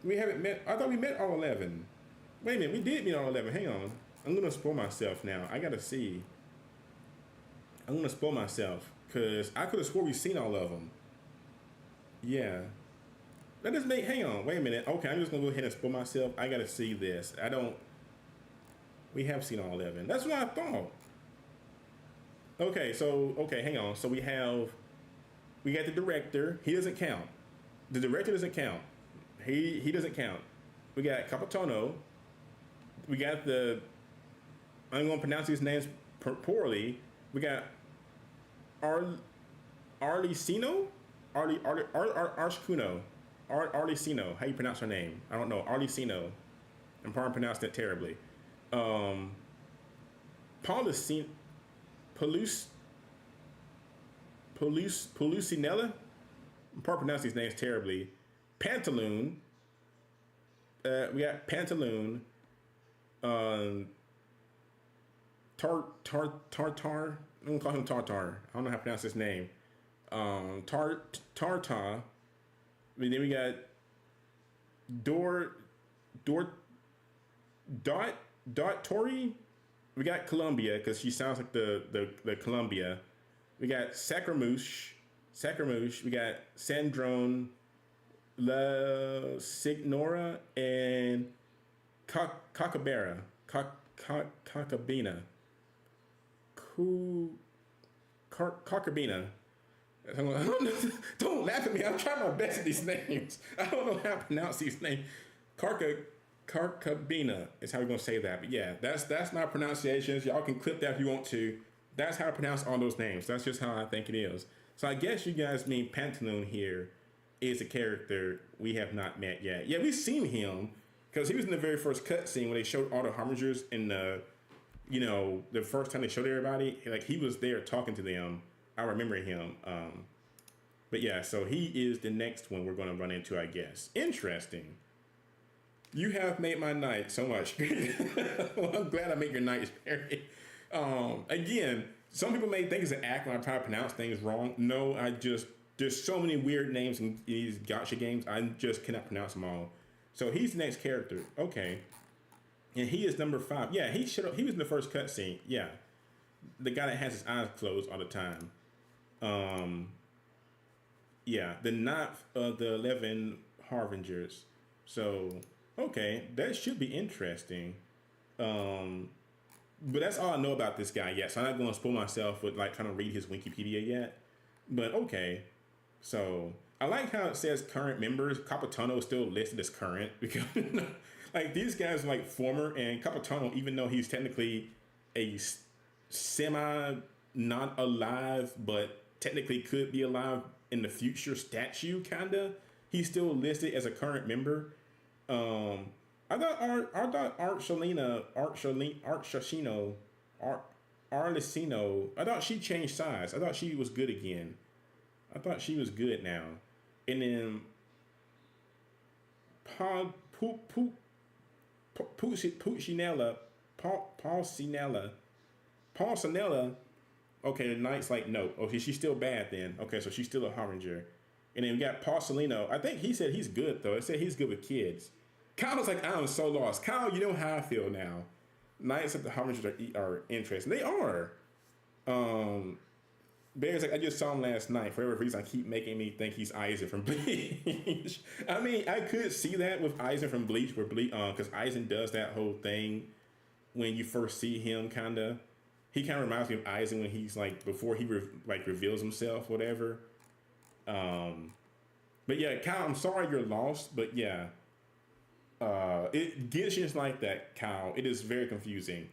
We haven't met. I thought we met all 11. Wait a minute, we did meet all 11. Hang on. I'm going to spoil myself now. I got to see. I'm going to spoil myself because I could have swore we've seen all of them. Yeah. That doesn't make, hang on. Wait a minute. Okay, I'm just going to go ahead and spoil myself. I got to see this. We have seen all 11. That's what I thought. Okay, hang on. So we got the director. He doesn't count. The director doesn't count. He doesn't count. We got Capitano. We got I'm going to pronounce these names poorly. We got Arlecino? Arshkuno. Arlecino. How you pronounce her name? I don't know. Arlecino. I'm probably pronounced that terribly. Um, Paulusine, Polucinella. I'm probably pronouncing these names terribly. Pantaloon. We got Pantaloon. Tartar. I'm gonna call him Tartar. I don't know how to pronounce his name. Tartar. Then we got Dot Tori. We got Columbia because she sounds like the Columbia. We got Sacramouche. We got Sandrone, La Signora, and Cockabera. Cockabina. Cockabina. Don't laugh at me. I'm trying my best at these names. I don't know how to pronounce these names. Carcabina is how we're gonna say that. But yeah, that's my pronunciations. Y'all can clip that if you want to. That's how I pronounce all those names. That's just how I think it is. So I guess you guys mean Pantaloon here is a character we have not met yet. Yeah, we've seen him because he was in the very first cutscene when they showed all the Harbingers in the, the first time they showed everybody. Like he was there talking to them. I remember him. But yeah, so he is the next one we're going to run into, I guess. Interesting. You have made my night so much. Well, I'm glad I make your night, Perry. Again, some people may think it's an act when I try to pronounce things wrong. No, there's so many weird names in these gacha games, I just cannot pronounce them all. So he's the next character. Okay. And he is number 5. Yeah, he was in the first cutscene. Yeah. The guy that has his eyes closed all the time. Yeah, the 9th of the 11 Harbingers. So, okay, that should be interesting. But that's all I know about this guy yet. So I'm not going to spoil myself with like trying to read his Wikipedia yet. But okay, so I like how it says current members. Capitano is still listed as current because like these guys are like former, and Capitano, even though he's technically a semi not alive, but technically could be alive in the future statue, kinda, he's still listed as a current member. I thought Arlecino, I thought she changed size. I thought she was good again. I thought she was good now. And then Paulcinella. Okay, the knight's like, no. Okay, she's still bad then. Okay, so she's still a Harbinger. And then we got Paulcelino. I think he said he's good, though. It said he's good with kids. Kyle's like, I'm so lost. Kyle, you know how I feel now. Knights of the Harbingers are interesting. They are. Bear's like, I just saw him last night. For whatever reason, I keep making me think he's Eisen from Bleach. I mean, I could see that with Eisen from Bleach, because Eisen does that whole thing when you first see him, kind of. He kind of reminds me of Eisen when he's like, before he reveals himself, whatever. But yeah, Kyle, I'm sorry you're lost, but yeah. It gets just like that, Kyle. It is very confusing.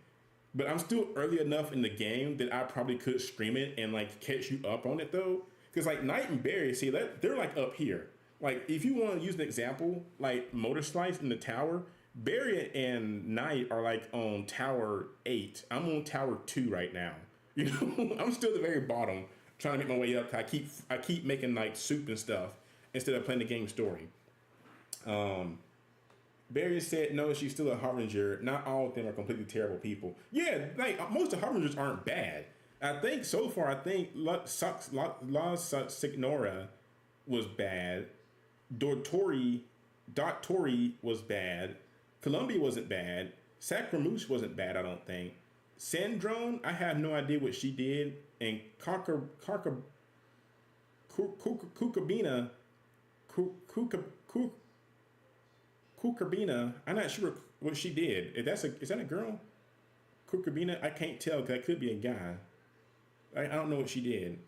But I'm still early enough in the game that I probably could stream it and like catch you up on it though. Because like Knight and Barry, see, they're like up here. Like if you want to use an example, like motorslice in the tower, Barry and Knight are like on tower 8. I'm on tower 2 right now. You know, I'm still at the very bottom, trying to make my way up. I keep making like soup and stuff instead of playing the game story. Barry said, no, she's still a Harbinger. Not all of them are completely terrible people. Yeah, like most of the Harbingers aren't bad. I think so far, La Signora was bad. Dot Tori was bad. Columbia wasn't bad. Sacramouche wasn't bad, I don't think. Sandrone, I have no idea what she did. And Kukabina, I'm not sure what she did. Is that a girl? Kukabina, I can't tell because that could be a guy. I don't know what she did.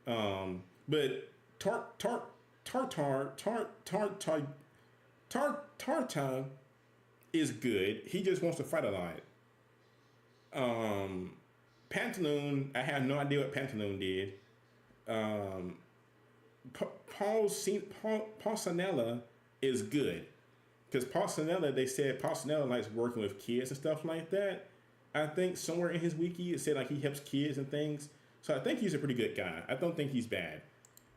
But Tarta is good. He just wants to fight a lot. Pantaloon, I have no idea what Pantaloon did. Paulcinella, is good. Because Paulsonella, they said Paulsonella likes working with kids and stuff like that. I think somewhere in his wiki it said like he helps kids and things. So I think he's a pretty good guy. I don't think he's bad.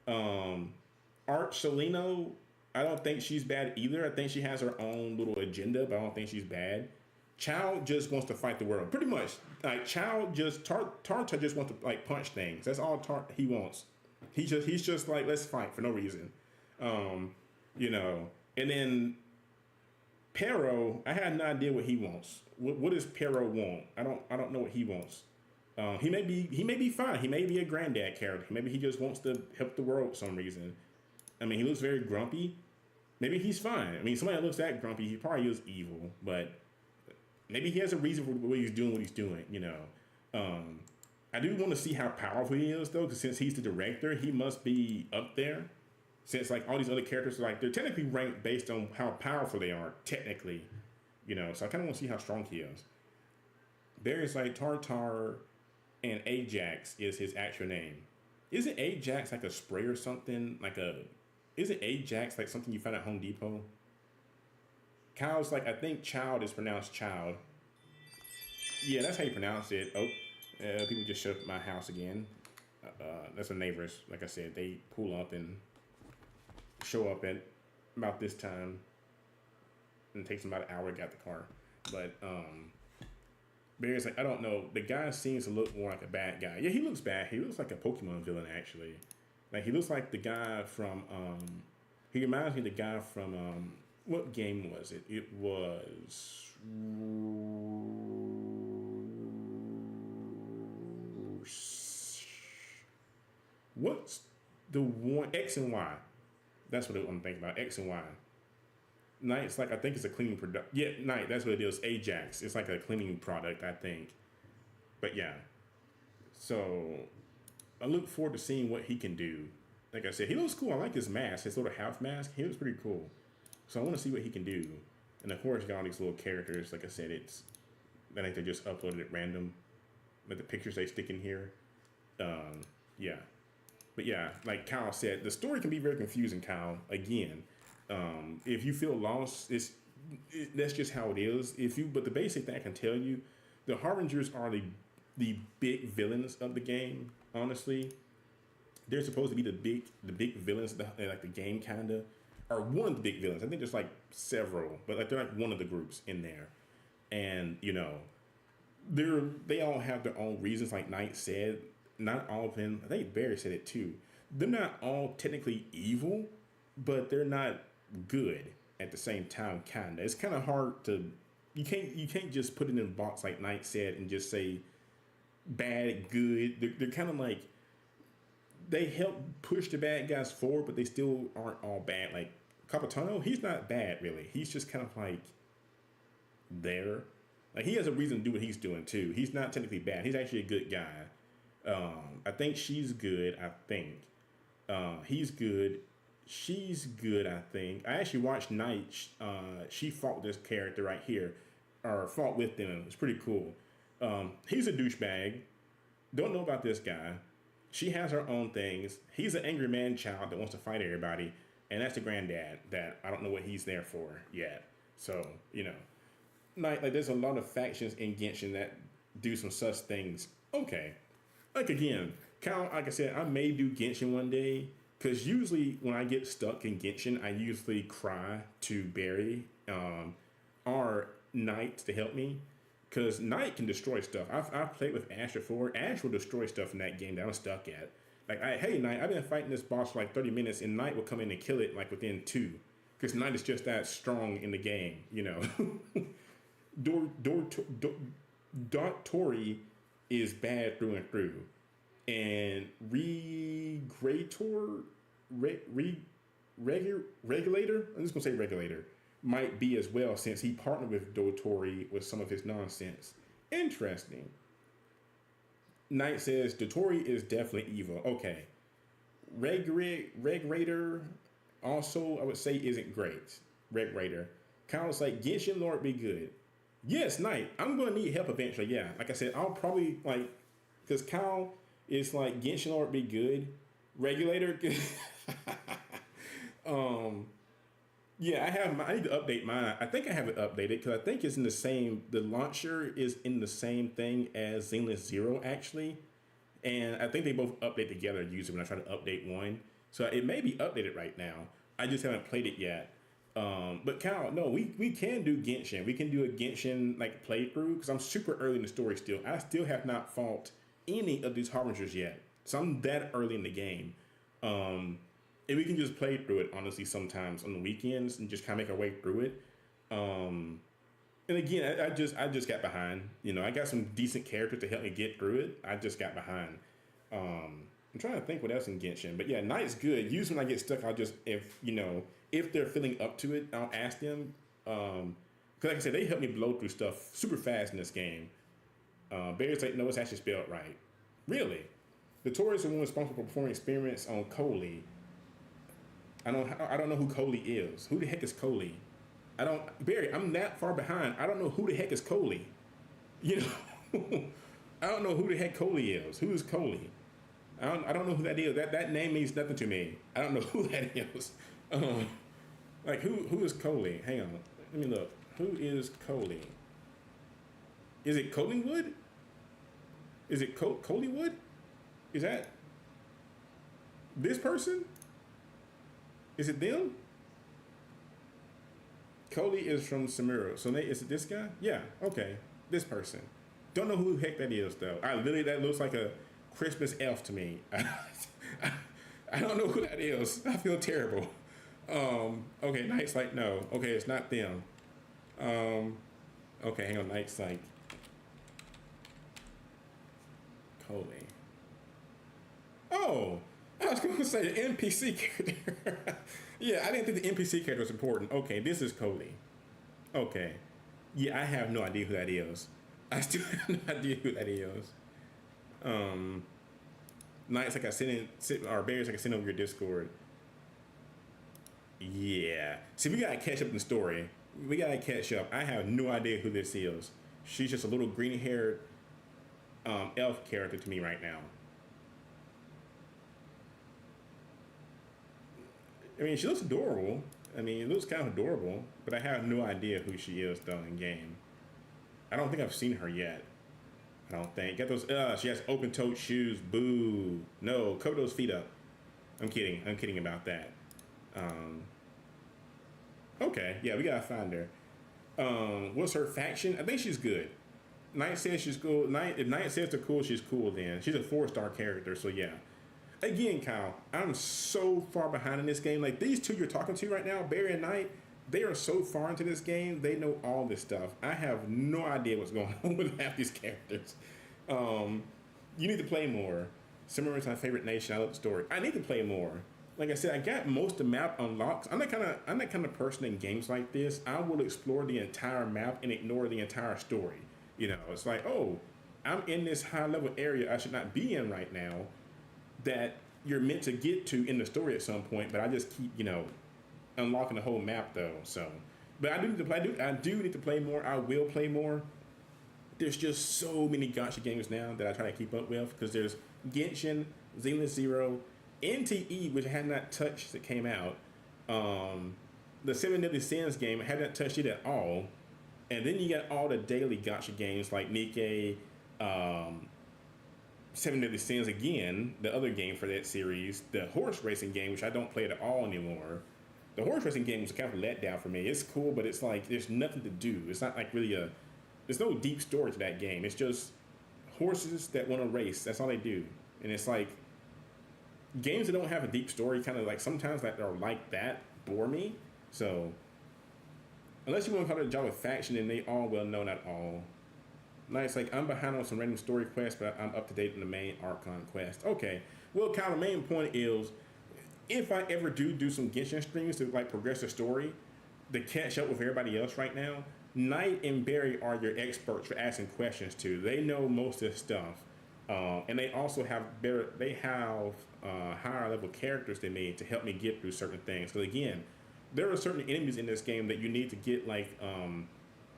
Art Shalino, I don't think she's bad either. I think she has her own little agenda, but I don't think she's bad. Chow just wants to fight the world. Pretty much. Like Chow just Tarta just wants to like punch things. That's all he wants. He's just like, let's fight for no reason. You know. And then Pero, I had no idea what he wants. What does Pero want? I don't know what he wants. He may be fine. He may be a granddad character. Maybe he just wants to help the world for some reason. I mean, he looks very grumpy. Maybe he's fine. I mean, somebody that looks that grumpy, he probably is evil, but maybe he has a reason for what he's doing, you know. I do want to see how powerful he is, though, because since he's the director, he must be up there. Since, like, all these other characters are, like, they're technically ranked based on how powerful they are, technically, you know. So I kind of want to see how strong he is. There's, like, Tartar and Ajax is his actual name. Isn't Ajax, like, a spray or something? Isn't Ajax, like, something you find at Home Depot? Kyle's like, I think child is pronounced child. Yeah, that's how you pronounce it. Oh, people just showed up at my house again. That's the neighbors. Like I said, they pull up and show up at about this time. And it takes them about an hour to get the car. But, Barry's like, I don't know. The guy seems to look more like a bad guy. Yeah, he looks bad. He looks like a Pokemon villain, actually. Like, he looks like the guy from, he reminds me of the guy from, what game was it? It was what's the one X and Y? That's what I'm thinking about. X and Y. Knight's like I think it's a cleaning product. Yeah, Knight. That's what it is. Ajax. It's like a cleaning product, I think. But yeah. So I look forward to seeing what he can do. Like I said, he looks cool. I like his mask. His little half mask. He looks pretty cool. So I want to see what he can do. And of course, got all these little characters. Like I said, I think they just uploaded at random. But the pictures they stick in here. Yeah. But yeah, like Kyle said, the story can be very confusing, Kyle. Again, if you feel lost, that's just how it is. But the basic thing I can tell you, the Harbingers are the big villains of the game, honestly. They're supposed to be the big villains, like the game kinda. Or one of the big villains. I think there's like several, but like they're like one of the groups in there. And, you know, they all have their own reasons, like Knight said. Not all of them, I think Barry said it too. They're not all technically evil, but they're not good at the same time, kinda. It's kinda hard to you can't just put it in a box like Knight said and just say bad, good. They're kinda like they help push the bad guys forward, but they still aren't all bad. Like Capitano, he's not bad really. He's just kind of like there. Like he has a reason to do what he's doing too. He's not technically bad. He's actually a good guy. I think she's good. I think he's good. She's good. I think I actually watched Night. She fought this character right here, or fought with them. It's pretty cool. He's a douchebag. Don't know about this guy. She has her own things. He's an angry man child that wants to fight everybody. And that's the granddad that I don't know what he's there for yet. So, you know. Like there's a lot of factions in Genshin that do some such things. Okay. Like again, Kyle, like I said, I may do Genshin one day. Because usually when I get stuck in Genshin, I usually cry to Barry or Knight to help me. Because Knight can destroy stuff. I've played with Ash before. Ash will destroy stuff in that game that I'm stuck at. Like, hey, Knight, I've been fighting this boss for like 30 minutes, and Knight will come in and kill it like within 2. Because Knight is just that strong in the game, you know. Tori is bad through and through. And Regulator, I'm just going to say Regulator, might be as well since he partnered with Dotori with some of his nonsense. Interesting. Knight says Dotori is definitely evil. Okay. Regulator also, I would say, isn't great. Regulator. Kyle's like, Genshin Lord be good. Yes, Knight. I'm going to need help eventually. Yeah. Like I said, I'll probably, like, because Kyle is like, Genshin Lord be good. Regulator. Yeah, I need to update mine. I think I have it updated because I think it's in the same. The launcher is in the same thing as Zenless Zero actually, and I think they both update together usually when I try to update one. So it may be updated right now. I just haven't played it yet. But Kyle, no, we can do Genshin. We can do a Genshin like playthrough because I'm super early in the story still. I still have not fought any of these harbingers yet, so I'm that early in the game. Um, and we can just play through it honestly sometimes on the weekends and just kind of make our way through it. Um, and again, I just got behind. You know, I got some decent characters to help me get through it. I just got behind. I'm trying to think what else in Genshin, but yeah, Knight's good. Usually when I get stuck, I'll just if they're feeling up to it, I'll ask them. Because like I said, they help me blow through stuff super fast in this game. Barry's like, no, it's actually spelled right. Really? The tourists are one responsible for performing experiments on Coley. I don't know who Coley is. Who the heck is Coley? I don't Barry. I'm that far behind. I don't know who the heck is Coley. You know, I don't know who the heck Coley is. Who is Coley? I don't know who that is. That name means nothing to me. I don't know who that is. Like who is Coley? Hang on. Let me look. Who is Coley? Is it Collingwood? Is it Coleywood? Is that this person? Is it them? Coley is from Samura. So is it this guy? Yeah. Okay. This person. Don't know who the heck that is though. That looks like a Christmas elf to me. I don't know who that is. I feel terrible. Okay, Knight's like, no. Okay, it's not them. Okay, hang on. Knight's like, Coley. Oh, I was going to say the NPC character. Yeah, I didn't think the NPC character was important. Okay, this is Coley. Okay. Yeah, I have no idea who that is. I still have no idea who that is. Nights like I or Bears like I sent over your Discord. Yeah. See, we gotta catch up in the story. We gotta catch up. I have no idea who this is. She's just a little green-haired elf character to me right now. I mean, she looks adorable. I mean, it looks kind of adorable, but I have no idea who she is though in game. I don't think I've seen her yet. I don't think. Got those. She has open-toed shoes. Boo. No, cover those feet up. I'm kidding. I'm kidding about that. Okay. Yeah, we gotta find her. What's her faction? I think she's good. Knight says she's cool. If Knight says they're cool, she's cool. Then she's a 4-star character. So yeah. Again, Kyle, I'm so far behind in this game. Like these two you're talking to right now, Barry and Knight, they are so far into this game. They know all this stuff. I have no idea what's going on with half these characters. You need to play more. Summer is my favorite nation. I love the story. I need to play more. Like I said, I got most of the map unlocked. I'm that kind of person in games like this. I will explore the entire map and ignore the entire story. You know, it's like, oh, I'm in this high level area I should not be in right now. That you're meant to get to in the story at some point, but I just keep, unlocking the whole map though. So, but I do need to play. I do need to play more. I will play more. There's just so many gacha games now that I try to keep up with because there's Genshin, Zenless Zero, NTE, which I had not touched that came out. The Seven Deadly Sins game, I had not touched it at all. And then you got all the daily gacha games like Nikkei, Seven Deadly Sins again, the other game for that series, the horse racing game, which I don't play at all anymore. The horse racing game was kind of a letdown for me. It's cool, but it's like there's nothing to do. It's not like really there's no deep story to that game. It's just horses that want to race. That's all they do. And it's like games that don't have a deep story kind of like sometimes that are like that bore me. So unless you want to call it a job of faction, then they all well know not all. Nice, like I'm behind on some random story quests, but I'm up to date on the main Archon quest. Okay, well, kind of the main point is, if I ever do some Genshin streams to like progress the story, to catch up with everybody else right now, Knight and Barry are your experts for asking questions to. They know most of this stuff, and they also have higher level characters than me to help me get through certain things. Because again, there are certain enemies in this game that you need to get like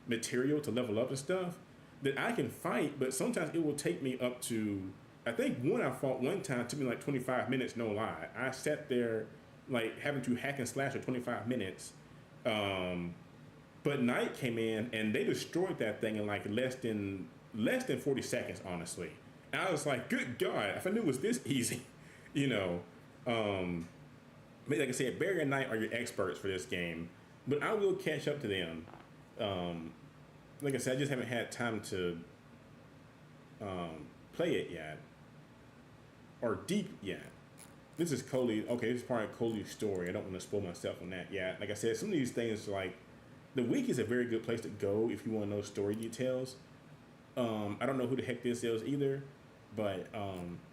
material to level up and stuff that I can fight, but sometimes it will take me up to, I think one I fought one time took me like 25 minutes, no lie. I sat there like having to hack and slash for 25 minutes But Knight came in and they destroyed that thing in like less than 40 seconds, honestly. And I was like, good God, if I knew it was this easy, you know. Like I said, Barry and Knight are your experts for this game, but I will catch up to them. Like I said, I just haven't had time to play it yet or deep yet. This is Coley. Okay, this is part of Coley's story. I don't want to spoil myself on that yet. Like I said, some of these things, like the wiki is a very good place to go if you want to know story details. I don't know who the heck this is either, but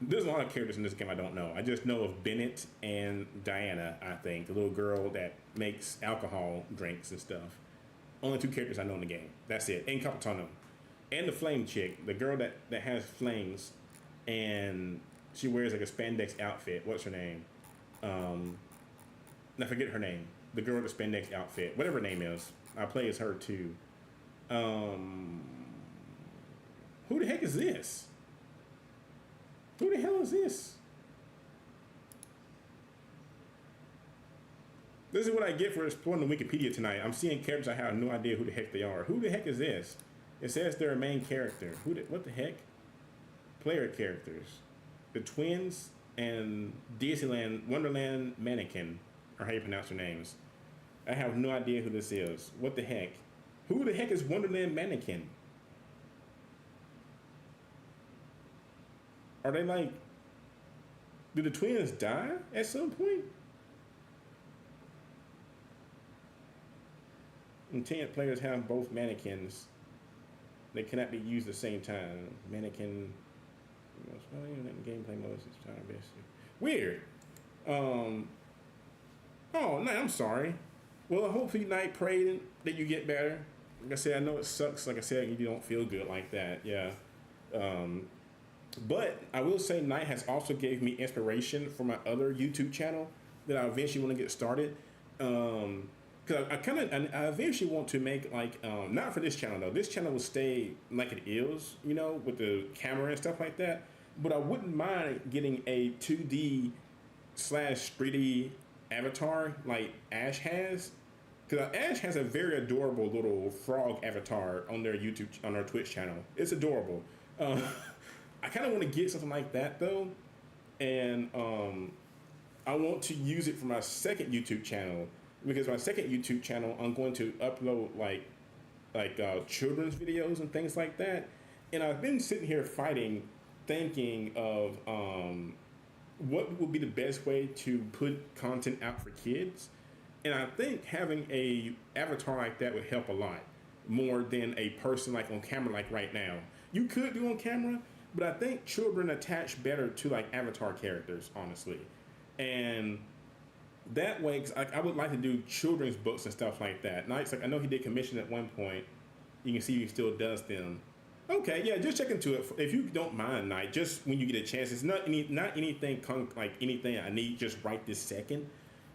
there's a lot of characters in this game I don't know. I just know of Bennett and Diana, I think, the little girl that makes alcohol drinks and stuff. Only two characters I know in the game. That's it. And Capitano. And the flame chick, the girl that has flames, and she wears like a spandex outfit. What's her name? I forget her name. The girl with the spandex outfit. Whatever her name is. I play as her too. Who the heck is this? Who the hell is this? This is what I get for exploring the Wikipedia tonight. I'm seeing characters I have no idea who the heck they are. Who the heck is this? It says they're a main character. What the heck? Player characters. The twins and Disneyland Wonderland Mannequin, or how you pronounce their names. I have no idea who this is. What the heck? Who the heck is Wonderland Mannequin? Are they like... Did the twins die at some point? Intent players have both mannequins. They cannot be used at the same time. Mannequin... Gameplay modes is time best. Weird. Oh, no, I'm sorry. Well, hopefully Knight prayed that you get better. Like I said, I know it sucks. Like I said, you don't feel good like that. Yeah. But I will say Knight has also gave me inspiration for my other YouTube channel that I eventually want to get started. Because I eventually want to make like, not for this channel though. This channel will stay like it is, you know, with the camera and stuff like that. But I wouldn't mind getting a 2D/3D avatar like Ash has. Because Ash has a very adorable little frog avatar on their Twitch channel. It's adorable. I kind of want to get something like that though, and I want to use it for my second YouTube channel, because my second YouTube channel I'm going to upload like children's videos and things like that. And I've been sitting here thinking of what would be the best way to put content out for kids. And I think having a avatar like that would help a lot more than a person like on camera like right now. You could do on camera, but I think children attach better to like avatar characters, honestly. And that way, 'cause I would like to do children's books and stuff like that. Knight's like, I know he did commission at one point. You can see he still does them. Okay, yeah, just check into it if you don't mind, Knight. Just when you get a chance, it's not anything like anything I need just right this second.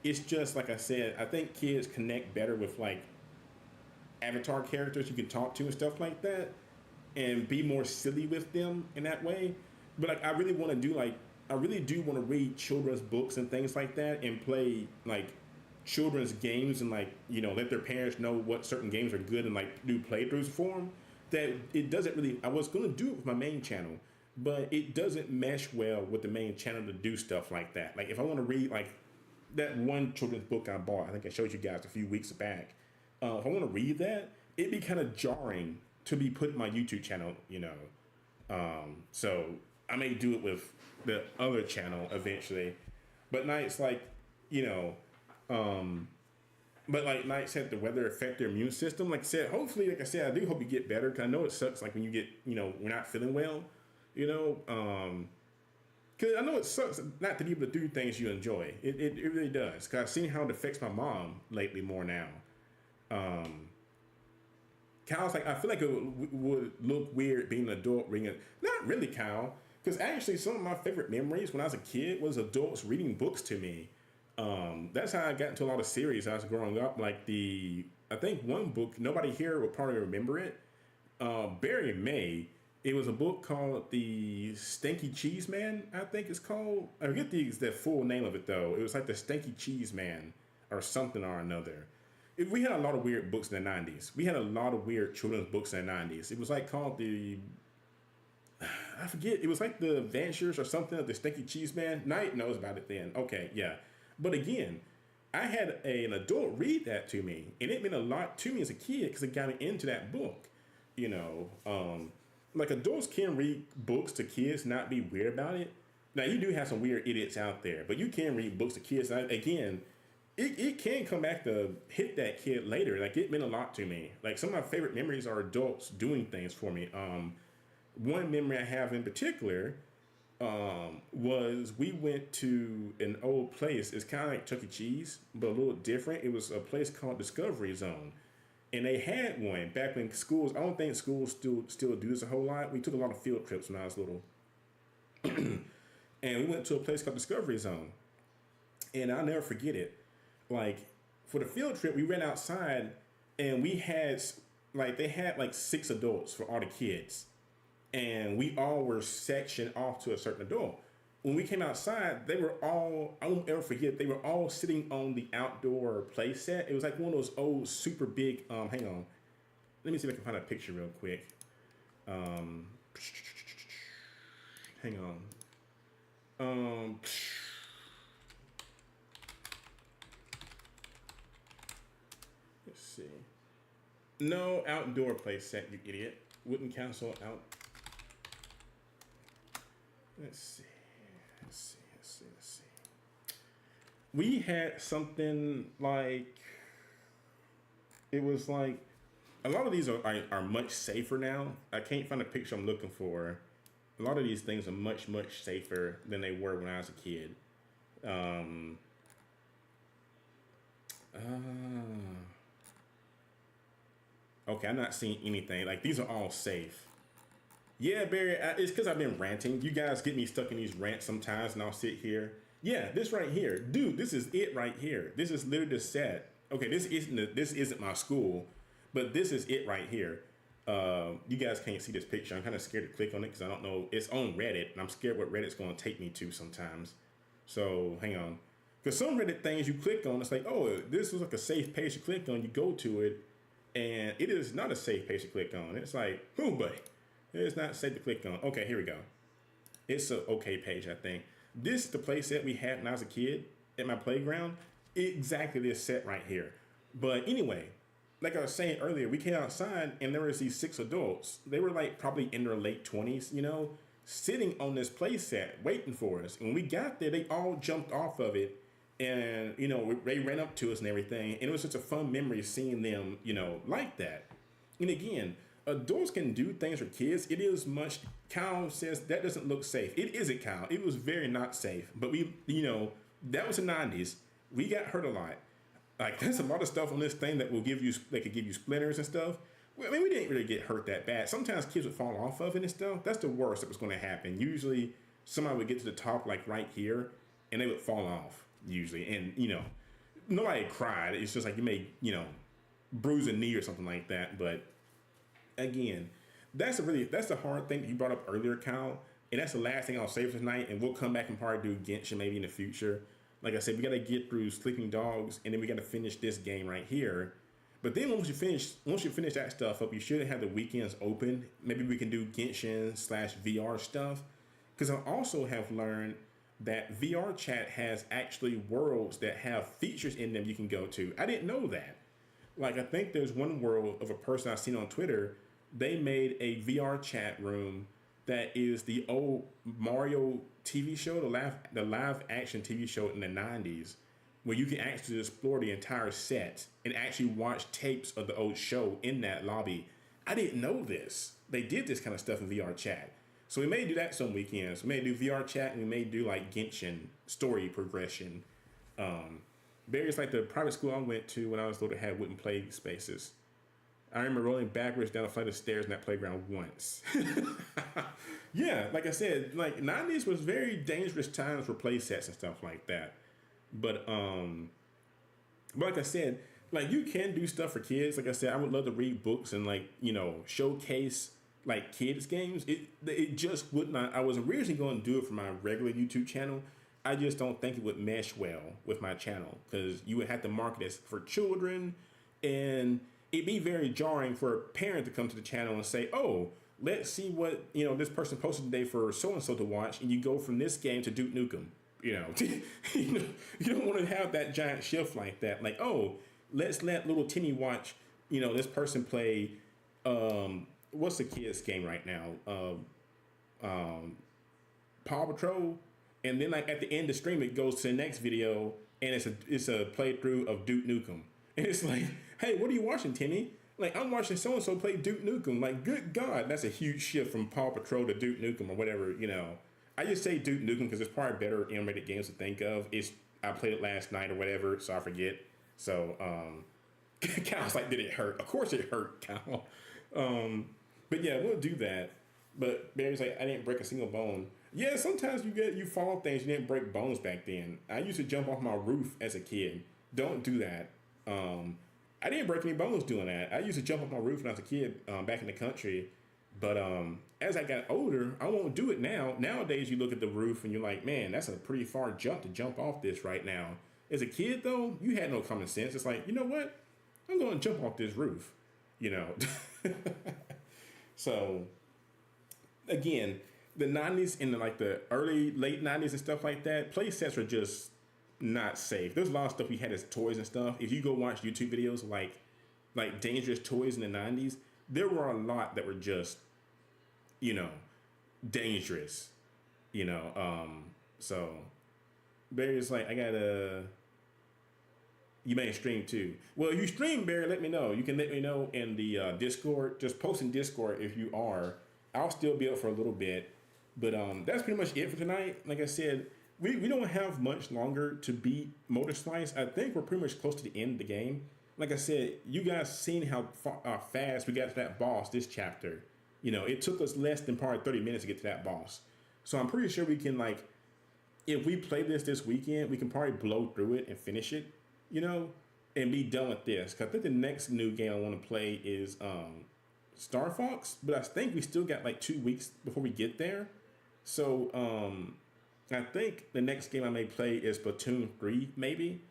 It's just like I said, I think kids connect better with like avatar characters you can talk to and stuff like that, and be more silly with them in that way. But like, I really do want to read children's books and things like that, and play like children's games, and like, you know, let their parents know what certain games are good, and like do playthroughs for them. That it doesn't really, I was going to do it with my main channel, but it doesn't mesh well with the main channel to do stuff like that. Like if I want to read like that one children's book I bought, I think I showed you guys a few weeks back. If I want to read that, it'd be kind of jarring to be put in my YouTube channel, you know. So I may do it with the other channel eventually. But Knight's like, you know, but like Knight said, the weather affect their immune system. Like I said, hopefully, like I said, I do hope you get better, because I know it sucks like when you get, you know, we're not feeling well, you know. Because I know it sucks not to be able to do things you enjoy. It really does. Because I've seen how it affects my mom lately more now. Kyle's like, I feel like it would look weird being an adult reading it. Not really, Kyle. Because actually, some of my favorite memories when I was a kid was adults reading books to me. That's how I got into a lot of series as I was growing up. Like I think one book, nobody here would probably remember it. Barry May. It was a book called The Stinky Cheese Man, I think it's called. I forget the full name of it though. It was like The Stinky Cheese Man or something or another. we had a lot of weird books in the 90s. We had a lot of weird children's books in the 90s. It was like called I forget, it was like the Adventures or something of the Stinky Cheese Man. Knight knows about it then. Okay, yeah. But again, I had an adult read that to me, and it meant a lot to me as a kid because it got me into that book. You know, like adults can read books to kids, not be weird about it. Now, you do have some weird idiots out there, but you can read books to kids. And again, it can come back to hit that kid later. Like, it meant a lot to me. Like, some of my favorite memories are adults doing things for me. One memory I have in particular was we went to an old place. It's kind of like Chuck E. Cheese, but a little different. It was a place called Discovery Zone. And they had one back when schools, I don't think schools still do this a whole lot. We took a lot of field trips when I was little. And we went to a place called Discovery Zone. And I'll never forget it. Like, for the field trip, we went outside and we had, like, they had like 6 adults for all the kids. And we all were sectioned off to a certain adult. When we came outside, they were all, I won't ever forget, they were all sitting on the outdoor play set. It was like one of those old super big, hang on. Let me see if I can find a picture real quick. Hang on. Let's see. No outdoor play set, you idiot. Wooden Castle out. Let's see. We had something like, it was like, a lot of these are much safer now. I can't find a picture I'm looking for. A lot of these things are much, much safer than they were when I was a kid. Okay, I'm not seeing anything. Like, these are all safe. Yeah, Barry, it's because I've been ranting. You guys get me stuck in these rants sometimes, and I'll sit here. Yeah, this right here. Dude, this is it right here. This is literally the set. Okay, this isn't my school, but this is it right here. You guys can't see this picture. I'm kind of scared to click on it because I don't know. It's on Reddit, and I'm scared what Reddit's going to take me to sometimes. So, hang on. Because some Reddit things you click on, it's like, oh, this was like a safe page to click on. You go to it, and it is not a safe page to click on. It's like, oh, buddy. It's not safe to click on. Okay, here we go. It's an okay page, I think. This is the play set we had when I was a kid at my playground. Exactly this set right here. But anyway, like I was saying earlier, we came outside and there was these 6 adults. They were like probably in their late 20s, you know, sitting on this play set waiting for us. And when we got there, they all jumped off of it and, you know, they ran up to us and everything. And it was such a fun memory seeing them, you know, like that. And again, adults can do things for kids. It is much, Kyle says that doesn't look safe. It isn't, Kyle. It was very not safe. But we, you know, that was the 90s. We got hurt a lot. Like, there's a lot of stuff on this thing that will give you, they could give you splinters and stuff. I mean, we didn't really get hurt that bad. Sometimes kids would fall off of it and stuff. That's the worst that was going to happen. Usually, somebody would get to the top, like right here, and they would fall off, usually. And, you know, nobody cried. It's just like you may, you know, bruise a knee or something like that. But again, that's the hard thing that you brought up earlier, Kyle. And that's the last thing I'll say for tonight. And we'll come back and probably do Genshin maybe in the future. Like I said, we got to get through Sleeping Dogs, and then we got to finish this game right here. But then once you finish that stuff up, you should have the weekends open. Maybe we can do Genshin/VR stuff. Because I also have learned that VR chat has actually worlds that have features in them you can go to. I didn't know that. Like, I think there's one world of a person I've seen on Twitter. They made a VR chat room that is the old Mario TV show, the live action TV show in the 90s, where you can actually explore the entire set and actually watch tapes of the old show in that lobby. I didn't know this. They did this kind of stuff in VR chat. So we may do that some weekends. We may do VR chat, and we may do like Genshin story progression. Barry's like the private school I went to when I was little had wooden play spaces. I remember rolling backwards down a flight of stairs in that playground once. Yeah, like I said, like 90s was very dangerous times for play sets and stuff like that. But like I said, like you can do stuff for kids. Like I said, I would love to read books and like, you know, showcase like kids games. It just would not. I was originally going to do it for my regular YouTube channel. I just don't think it would mesh well with my channel because you would have to market it for children. And it'd be very jarring for a parent to come to the channel and say, oh, let's see what, this person posted today for so-and-so to watch. And you go from this game to Duke Nukem, you don't want to have that giant shift like that. Like, oh, let's let little Timmy watch, this person play, what's the kid's game right now? Paw Patrol. And then like at the end of the stream, it goes to the next video and it's a playthrough of Duke Nukem. And it's like, hey, what are you watching, Timmy? Like, I'm watching so-and-so play Duke Nukem. Like, good God, that's a huge shift from Paw Patrol to Duke Nukem or whatever, I just say Duke Nukem because it's probably better animated games to think of. I played it last night or whatever, so I forget. So, Cal's like, did it hurt? Of course it hurt, Cal. But yeah, we'll do that. But Barry's like, I didn't break a single bone. Yeah, sometimes you fall things, you didn't break bones back then. I used to jump off my roof as a kid. Don't do that. I didn't break any bones doing that. I used to jump off my roof when I was a kid back in the country. But as I got older, I won't do it now. Nowadays, you look at the roof and you're like, man, that's a pretty far jump to jump off this right now. As a kid, though, you had no common sense. It's like, you know what? I'm going to jump off this roof, So, again, the 90s and the late 90s and stuff like that, play sets were just not safe. There's a lot of stuff we had as toys and stuff. If you go watch YouTube videos like dangerous toys in the 90s, there were a lot that were just, dangerous, so Barry's like, you may stream too. Well, if you stream, Barry, let me know. You can let me know in the Discord. Just post in Discord if you are. I'll still be up for a little bit. But that's pretty much it for tonight. Like I said, we don't have much longer to beat motorslice. I think we're pretty much close to the end of the game. Like I said, you guys seen how fast we got to that boss this chapter. It took us less than probably 30 minutes to get to that boss. So I'm pretty sure we can, if we play this weekend, we can probably blow through it and finish it, and be done with this. Because I think the next new game I want to play is Star Fox. But I think we still got 2 weeks before we get there. So I think the next game I may play is Splatoon 3, maybe.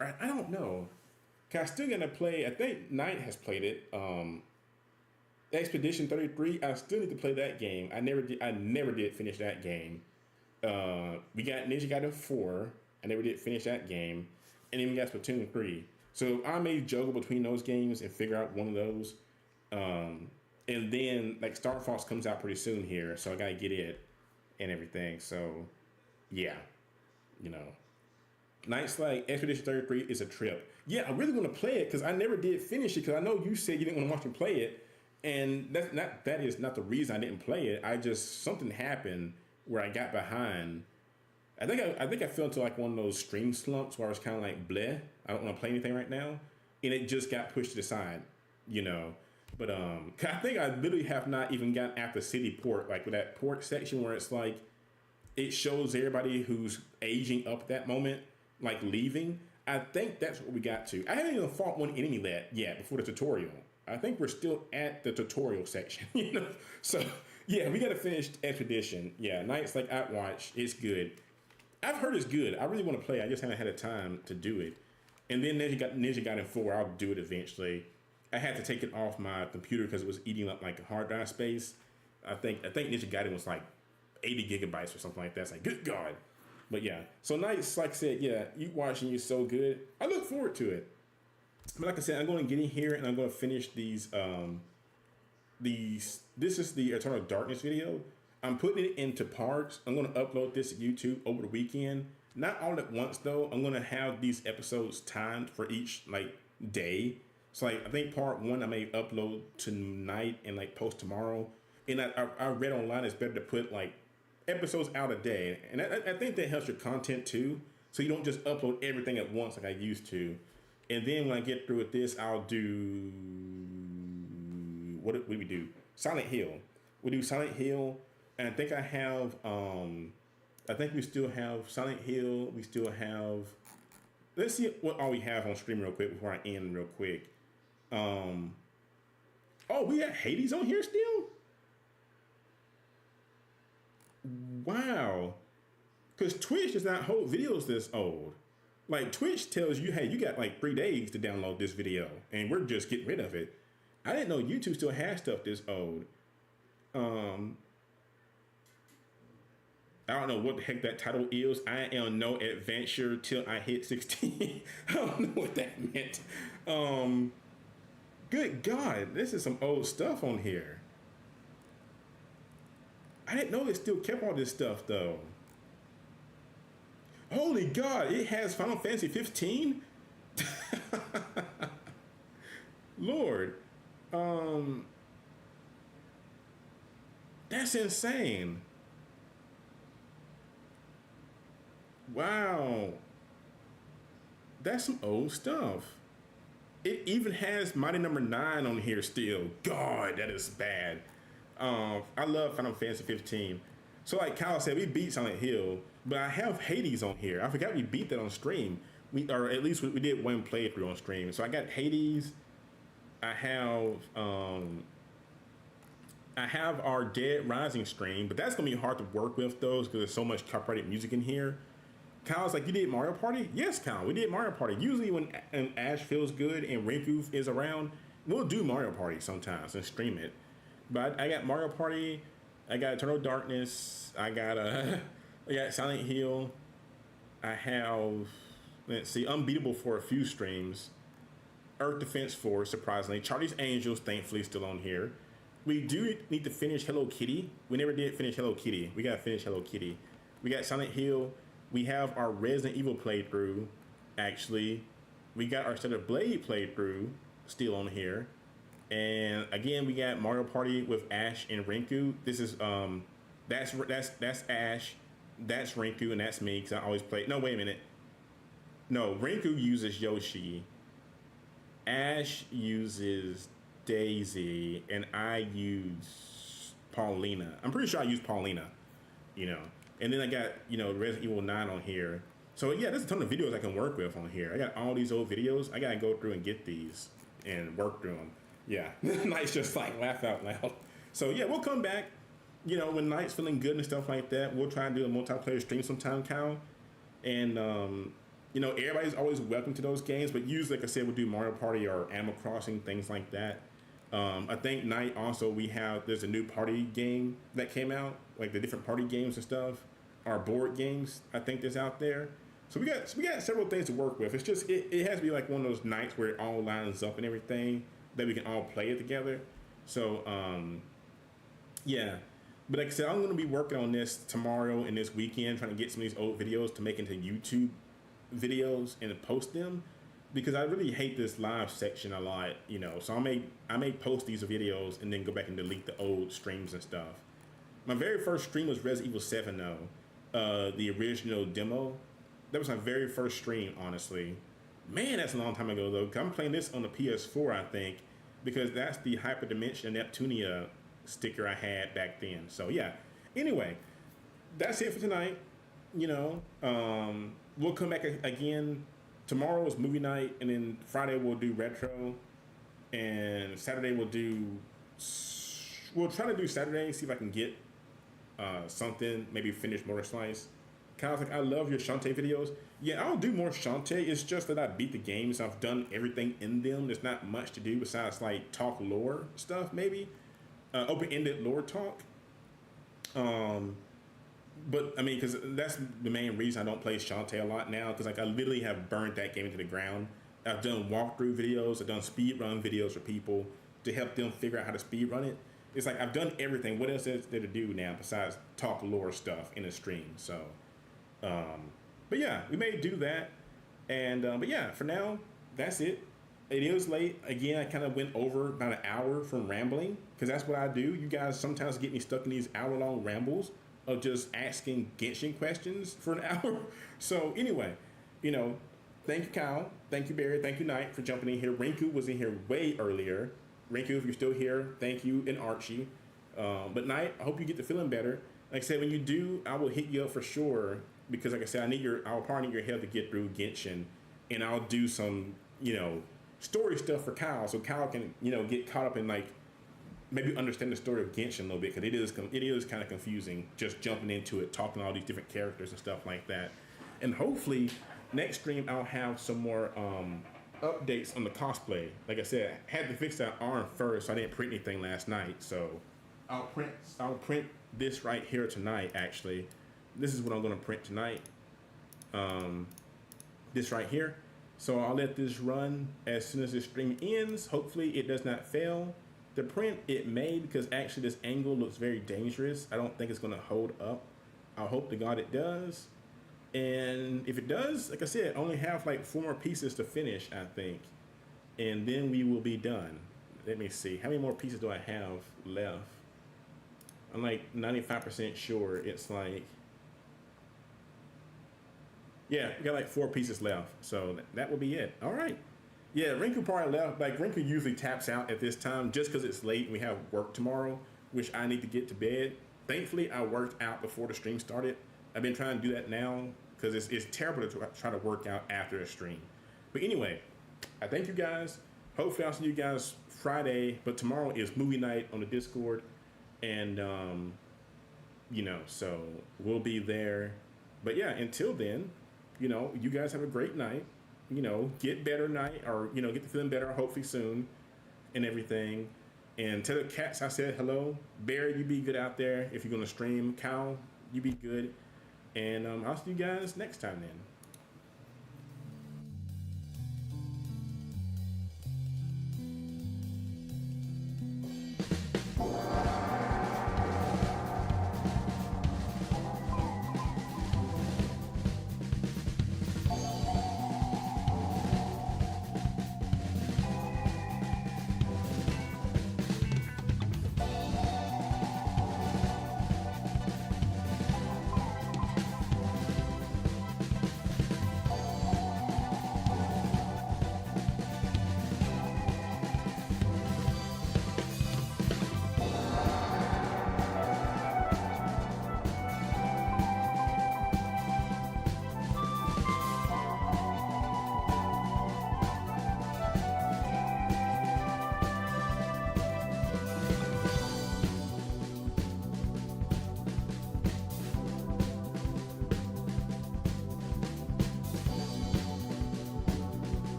I don't know. Cause I still gotta play. I think Knight has played it. Expedition 33. I still need to play that game. I never did finish that game. We got Ninja Gaiden 4. I never did finish that game, and then we got Splatoon 3. So I may juggle between those games and figure out one of those. And then Star Fox comes out pretty soon here, so I gotta get it and everything. So yeah, Nights like Expedition 33 is a trip. Yeah, I really want to play it because I never did finish it because I know you said you didn't want to watch me play it, and that is not the reason I didn't play it. I just, something happened where I got behind. I think I fell into one of those stream slumps where I was kind of bleh, I don't want to play anything right now, and it just got pushed to the side, But I think I literally have not even gotten after City Port, with that port section where it's it shows everybody who's aging up at that moment, leaving. I think that's what we got to. I haven't even fought one enemy yet before the tutorial. I think we're still at the tutorial section, So yeah, we got to finish Expedition. Yeah, Nights Like Outwatch, it's good. I've heard it's good. I really want to play it. I just haven't had the time to do it. And then Ninja Gaiden 4, I'll do it eventually. I had to take it off my computer because it was eating up hard drive space. I think Ninja Gaiden was 80 gigabytes or something like that. It's good God. But yeah, so Nights, like I said, yeah, you watching you so good. I look forward to it. But like I said, I'm going to get in here and I'm going to finish these. This is the Eternal Darkness video. I'm putting it into parts. I'm going to upload this to YouTube over the weekend. Not all at once though. I'm going to have these episodes timed for each day. So I think part 1 I may upload tonight and post tomorrow. And I read online it's better to put episodes out a day, and I think that helps your content too. So you don't just upload everything at once like I used to. And then when I get through with this, I'll do what do we do? Silent Hill. We do Silent Hill, and I think I have. I think we still have Silent Hill. We still have. Let's see what all we have on stream real quick before I end real quick. Oh, we got Hades on here still? Wow. Because Twitch does not hold videos this old. Like Twitch tells you, hey, you got like 3 days to download this video, and we're just getting rid of it. I didn't know YouTube still has stuff this old. I don't know what the heck that title is. I am no adventure till I hit 16. I don't know what that meant. Good God, this is some old stuff on here. I didn't know it still kept all this stuff though. Holy God, it has Final Fantasy 15? Lord. That's insane. Wow. That's some old stuff. It even has Mighty Number 9 on here still. God, that is bad. I love Final Fantasy 15. So like Kyle said, we beat Silent Hill, but I have Hades on here. I forgot we beat that on stream. Or at least we did one playthrough on stream. So I got Hades. I have our Dead Rising stream, but that's gonna be hard to work with those because there's so much copyrighted music in here. Kyle's like, you did Mario Party? Yes, Kyle, we did Mario Party. Usually when Ash feels good and Rinku is around, we'll do Mario Party sometimes and stream it. But I got Mario Party, I got Eternal Darkness, I got Silent Hill, I have, let's see, Unbeatable for a few streams, Earth Defense Force, surprisingly, Charlie's Angels, thankfully, still on here. We do need to finish Hello Kitty. We never did finish Hello Kitty. We gotta finish Hello Kitty. We got Silent Hill. We have our Resident Evil playthrough, actually. We got our Stellar Blade playthrough still on here. And again, we got Mario Party with Ash and Rinku. This is, that's Ash, that's Rinku, and that's me, because I always play. No, wait a minute. No, Rinku uses Yoshi. Ash uses Daisy, and I use Paulina. I'm pretty sure I use Paulina, you know. And then I got, you know, Resident Evil 9 on here. So yeah, there's a ton of videos I can work with on here. I got all these old videos. I gotta go through and get these and work through them. Yeah, Knight's just like laugh out loud. So yeah, we'll come back, you know, when Knight's feeling good and stuff like that. We'll try and do a multiplayer stream sometime, Kyle. And you know, everybody's always welcome to those games, but usually, like I said, we'll do Mario Party or Animal Crossing, things like that. I think Night also there's a new party game that came out, like the different party games and stuff, our board games. I think that's out there. So we got several things to work with. It's just it has to be like one of those nights where it all lines up and everything that we can all play it together. So yeah. But like I said, I'm going to be working on this tomorrow and this weekend, trying to get some of these old videos to make into YouTube videos and post them, because I really hate this live section a lot, you know. So I may post these videos and then go back and delete the old streams and stuff. My very first stream was Resident Evil 7 though, the original demo. That was my very first stream, honestly. Man, that's a long time ago though. 'Cause I'm playing this on the PS4, I think, because that's the Hyperdimension Neptunia sticker I had back then. So yeah. Anyway, that's it for tonight. You know, we'll come back again. Tomorrow is movie night, and then Friday we'll do retro, and Saturday we'll try to do Saturday, see if I can get something, maybe finish motorslice. Kyle's like, I love your Shantae videos. Yeah, I'll do more Shantae. It's just that I beat the games. I've done everything in them. There's not much to do besides like talk lore stuff, maybe open-ended lore talk. But I mean, because that's the main reason I don't play Shantae a lot now, because like I literally have burned that game into the ground. I've done walkthrough videos, I've done speed run videos for people to help them figure out how to speed run it. It's like I've done everything. What else is there to do now besides talk lore stuff in a stream? So, but yeah, we may do that. And but yeah, for now, that's it. It is late. Again, I kind of went over about an hour from rambling, because that's what I do. You guys sometimes get me stuck in these hour-long rambles of just asking Genshin questions for an hour. So anyway, you know, thank you, Kyle. Thank you, Barry. Thank you, Knight, for jumping in here. Rinku was in here way earlier. Rinku, if you're still here, thank you, and Archie. But Knight, I hope you get to feeling better. Like I said, when you do, I will hit you up for sure, because like I said, I'll probably need your help to get through Genshin, and I'll do some, you know, story stuff for Kyle, so Kyle can, you know, get caught up in like, maybe understand the story of Genshin a little bit, because it is kind of confusing just jumping into it, talking to all these different characters and stuff like that. And hopefully next stream I'll have some more updates on the cosplay. Like I said, I had to fix that arm first. So I didn't print anything last night, so I'll print this right here tonight. Actually, this is what I'm going to print tonight. This right here. So I'll let this run as soon as this stream ends. Hopefully it does not fail. The print it made, because actually this angle looks very dangerous. I don't think it's going to hold up. I hope to God it does. And if it does, like I said, I only have like 4 more pieces to finish, I think. And then we will be done. Let me see. How many more pieces do I have left? I'm like 95% sure it's like, yeah, we got like 4 pieces left. So that will be it. All right. Yeah, Rinku probably left. Like Rinku usually taps out at this time just because it's late and we have work tomorrow, which I need to get to bed. Thankfully, I worked out before the stream started. I've been trying to do that now because it's terrible to try to work out after a stream. But anyway, I thank you guys. Hopefully I'll see you guys Friday, but tomorrow is movie night on the Discord. And, you know, so we'll be there. But yeah, until then, you know, you guys have a great night. You know, get better night, or, you know, get to feeling better hopefully soon and everything. And tell the cats I said hello. Barry, you be good out there if you're going to stream. Kyle, you be good. And I'll see you guys next time then.